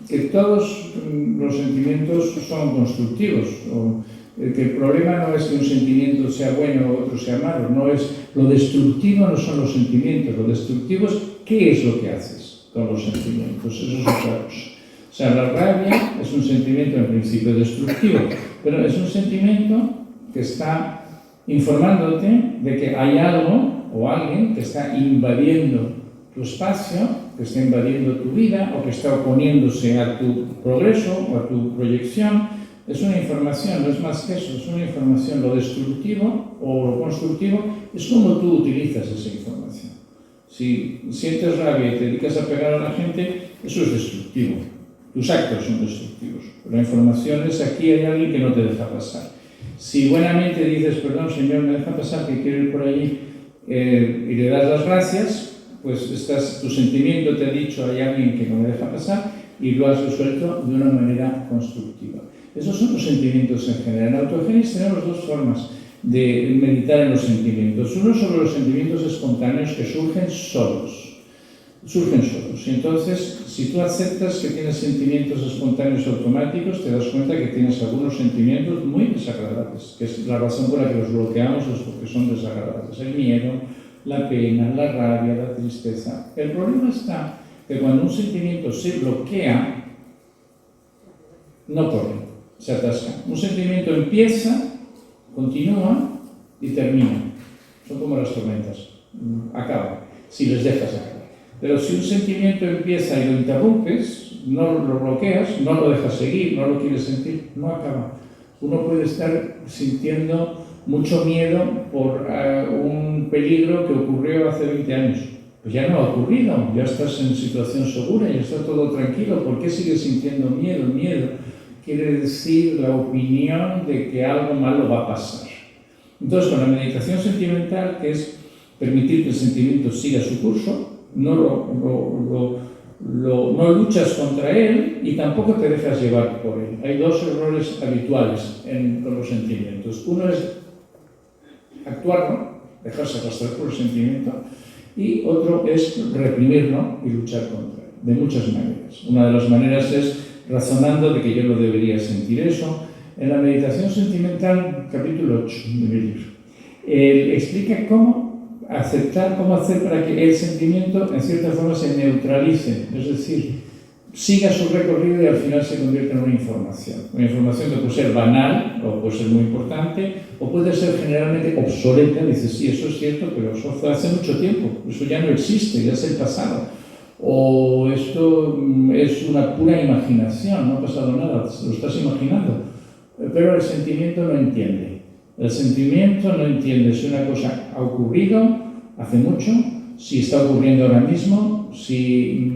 que todos los sentimientos son constructivos. Que el problema no es que un sentimiento sea bueno o otro sea malo, lo destructivo no son los sentimientos, lo destructivo es qué es lo que haces con los sentimientos, eso es otra cosa. O sea, la rabia es un sentimiento en principio destructivo, pero es un sentimiento que está informándote de que hay algo o alguien que está invadiendo tu espacio, que está invadiendo tu vida o que está oponiéndose a tu progreso o a tu proyección. Es una información, no es más que eso, es una información. Lo destructivo o lo constructivo es como tú utilizas esa información. Si sientes rabia y te dedicas a pegar a la gente, eso es destructivo. Tus actos son destructivos. La información es aquí hay alguien que no te deja pasar. Si buenamente dices, perdón señor, me deja pasar que quiero ir por allí, y le das las gracias, pues tu sentimiento te ha dicho hay alguien que no me deja pasar y lo has resuelto de una manera constructiva. Esos son los sentimientos en general. En autogénesis tenemos dos formas de meditar en los sentimientos. Uno sobre los sentimientos espontáneos que surgen solos. Y entonces, si tú aceptas que tienes sentimientos espontáneos automáticos, te das cuenta que tienes algunos sentimientos muy desagradables, que es la razón por la que los bloqueamos, es porque son desagradables. El miedo, la pena, la rabia, la tristeza. El problema está que cuando un sentimiento se bloquea, no corre, se atasca. Un sentimiento empieza, continúa y termina. Son como las tormentas. Acaba, si les dejas acabar. Pero si un sentimiento empieza y lo interrumpes, no lo bloqueas, no lo dejas seguir, no lo quieres sentir, no acaba. Uno puede estar sintiendo mucho miedo por un peligro que ocurrió hace 20 años. Pues ya no ha ocurrido, ya estás en situación segura, ya está todo tranquilo. ¿Por qué sigues sintiendo miedo? Miedo quiere decir la opinión de que algo malo va a pasar. Entonces, con la meditación sentimental, que es permitir que el sentimiento siga su curso, no no luchas contra él y tampoco te dejas llevar por él. Hay dos errores habituales con los sentimientos. Uno es actuarlo, dejarse arrastrar por el sentimiento, y otro es reprimirlo y luchar contra él, de muchas maneras. Una de las maneras es razonando de que yo no debería sentir eso. En la meditación sentimental, capítulo 8 de mi libro, explica cómo aceptar, cómo hacer para que el sentimiento en cierta forma se neutralice, es decir, siga su recorrido y al final se convierta en una información que puede ser banal o puede ser muy importante o puede ser generalmente obsoleta. Dices, sí, eso es cierto, pero eso fue hace mucho tiempo, eso ya no existe, ya es el pasado, o esto es una pura imaginación, no ha pasado nada, lo estás imaginando, pero el sentimiento no entiende. El sentimiento no entiende si una cosa ha ocurrido hace mucho, si está ocurriendo ahora mismo, si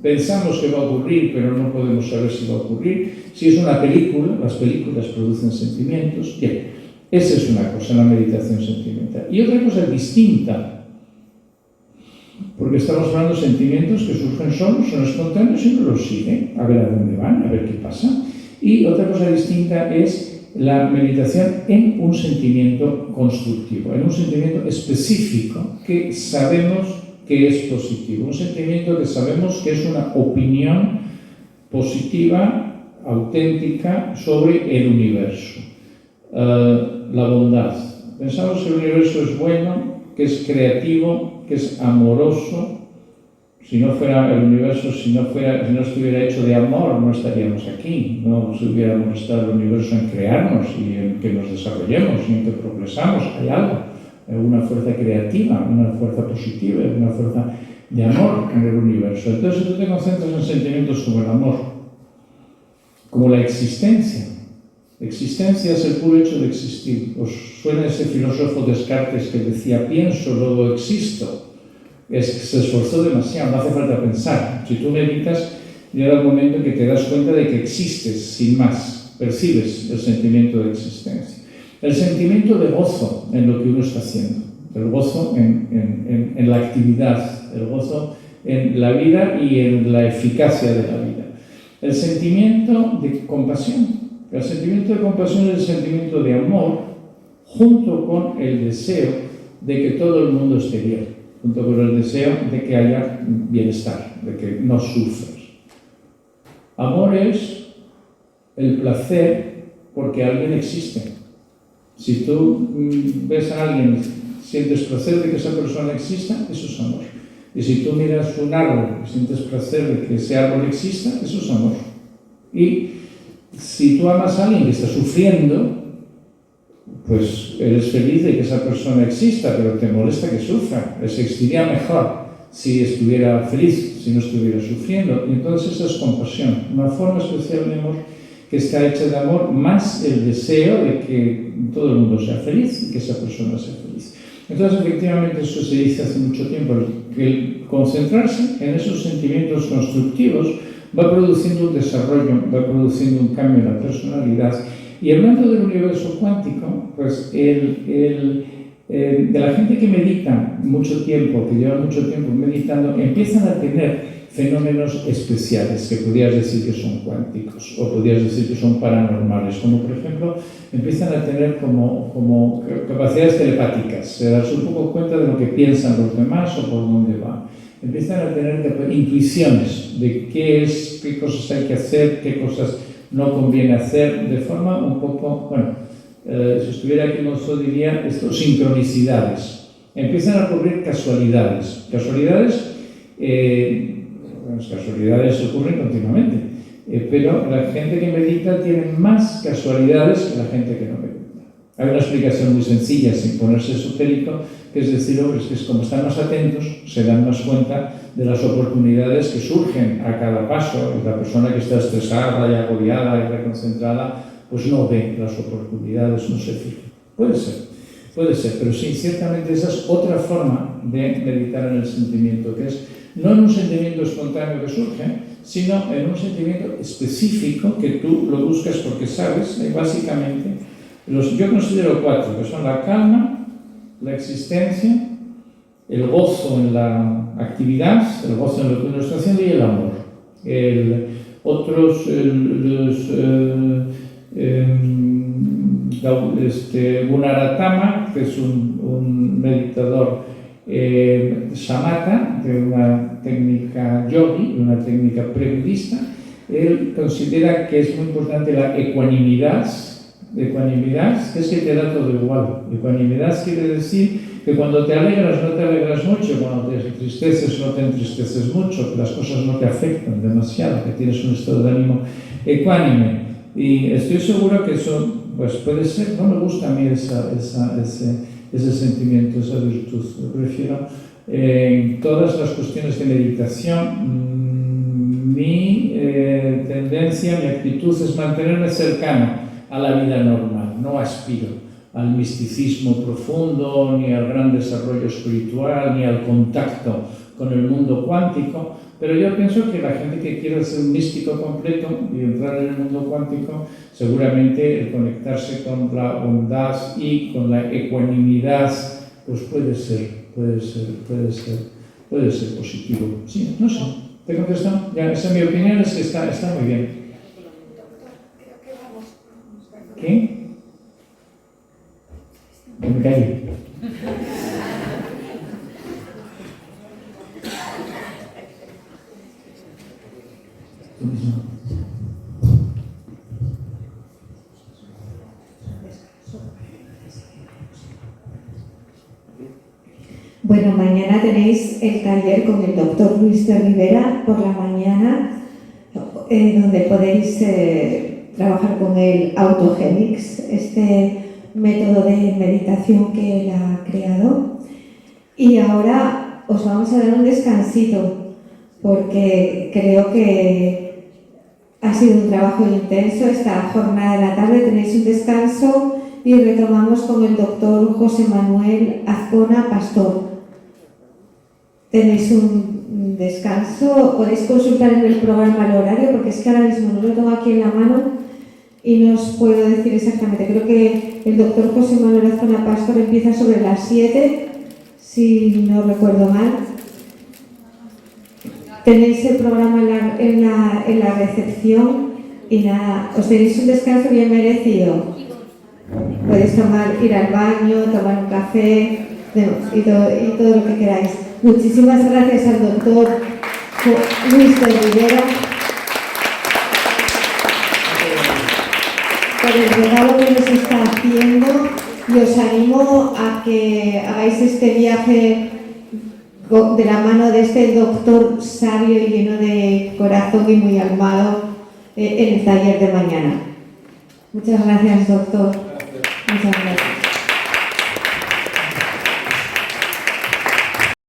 pensamos que va a ocurrir pero no podemos saber si va a ocurrir, si es una película, las películas producen sentimientos. Bien, esa es una cosa, la meditación sentimental. Y otra cosa distinta, porque estamos hablando de sentimientos que surgen solos, son espontáneos y uno los sigue, a ver a dónde van, a ver qué pasa. Y otra cosa distinta es la meditación en un sentimiento constructivo, en un sentimiento específico que sabemos que es positivo, un sentimiento que sabemos que es una opinión positiva, auténtica sobre el universo. La bondad. Pensamos que el universo es bueno, que es creativo, que es amoroso. Si no fuera el universo, si no estuviera hecho de amor, no estaríamos aquí. No se hubiera molestado el universo en crearnos y en que nos desarrollemos y en que progresamos. Hay algo, una fuerza creativa, una fuerza positiva, una fuerza de amor en el universo. Entonces, si tú te concentras en sentimientos como el amor, como la existencia. La existencia es el puro hecho de existir. ¿Os suena ese filósofo Descartes que decía, pienso, luego existo? Se esforzó demasiado, no hace falta pensar. Si tú meditas, llega el momento en que te das cuenta de que existes sin más, percibes el sentimiento de existencia. El sentimiento de gozo en lo que uno está haciendo, el gozo en la actividad, el gozo en la vida y en la eficacia de la vida. El sentimiento de compasión. El sentimiento de compasión es el sentimiento de amor junto con el deseo de que todo el mundo esté bien, junto con el deseo de que haya bienestar, de que no sufras. Amor es el placer porque alguien existe. Si tú ves a alguien, sientes placer de que esa persona exista, eso es amor. Y si tú miras un árbol y sientes placer de que ese árbol exista, eso es amor. Y si tú amas a alguien que está sufriendo, pues eres feliz de que esa persona exista, pero te molesta que sufra. Existiría mejor si estuviera feliz, si no estuviera sufriendo. Y entonces esa es compasión, una forma especial de amor que está hecha de amor más el deseo de que todo el mundo sea feliz y que esa persona sea feliz. Entonces, efectivamente, eso se dice hace mucho tiempo, que el concentrarse en esos sentimientos constructivos va produciendo un desarrollo, va produciendo un cambio en la personalidad. Y hablando del universo cuántico, pues de la gente que medita mucho tiempo, que lleva mucho tiempo meditando, empiezan a tener fenómenos especiales que podrías decir que son cuánticos o podrías decir que son paranormales, como por ejemplo empiezan a tener como capacidades telepáticas, se dan un poco cuenta de lo que piensan los demás o por dónde van. Empiezan a tener intuiciones de qué cosas hay que hacer, qué cosas no conviene hacer, de forma un poco, si estuviera aquí Monzó diría esto, sincronicidades. Empiezan a ocurrir casualidades. Casualidades ocurren continuamente, pero la gente que medita tiene más casualidades que la gente que no medita. Hay una explicación muy sencilla, sin ponerse esotérico, que es decir, que es como están más atentos, se dan más cuenta de las oportunidades que surgen a cada paso. Y la persona que está estresada y agobiada y reconcentrada, pues no ve las oportunidades, no se fija. Puede ser, pero sí, ciertamente esa es otra forma de meditar en el sentimiento, que es no en un sentimiento espontáneo que surge, sino en un sentimiento específico que tú lo buscas porque sabes, básicamente, yo considero 4, que son la calma, la existencia, el gozo en la actividad, el gozo en lo que uno está haciendo y el amor. Gunaratama, que es un meditador samatha, de una técnica yogi, una técnica pre-budista, él considera que es muy importante la ecuanimidad, que es que te da todo igual. Ecuanimidad quiere decir que cuando te alegras no te alegras mucho, cuando te entristeces no te entristeces mucho, que las cosas no te afectan demasiado, que tienes un estado de ánimo ecuánime. Y estoy seguro que eso pues puede ser, no me gusta a mí ese sentimiento, esa virtud. Yo prefiero en todas las cuestiones de meditación, mi tendencia, mi actitud es mantenerme cercano a la vida normal, no aspiro al misticismo profundo, ni al gran desarrollo espiritual, ni al contacto con el mundo cuántico, pero yo pienso que la gente que quiere ser un místico completo y entrar en el mundo cuántico, seguramente el conectarse con la bondad y con la ecuanimidad, pues puede ser positivo. Sí, no sé, ¿te he contestado? Ya, esa es mi opinión, es que está muy bien. ¿Qué? Me caí. Bueno, mañana tenéis el taller con el doctor Luis de Rivera por la mañana, donde podéis trabajar con el Autogenics, este método de meditación que él ha creado. Y ahora os vamos a dar un descansito, porque creo que ha sido un trabajo intenso. Esta jornada de la tarde tenéis un descanso y retomamos con el doctor José Manuel Azcona Pastor. Tenéis un descanso, podéis consultar en el programa el horario, porque es que ahora mismo no lo tengo aquí en la mano y no os puedo decir exactamente. Creo que el doctor José Manuel Azcona Pastor empieza sobre las 7, si no recuerdo mal. Tenéis el programa en la recepción y nada, os tenéis un descanso bien merecido. Podéis ir al baño, tomar un café y todo lo que queráis. Muchísimas gracias al doctor Luis de Rivera por el regalo que nos está haciendo, y os animo a que hagáis este viaje de la mano de este doctor sabio y lleno de corazón y muy armado en el taller de mañana. Muchas gracias, doctor. Muchas gracias.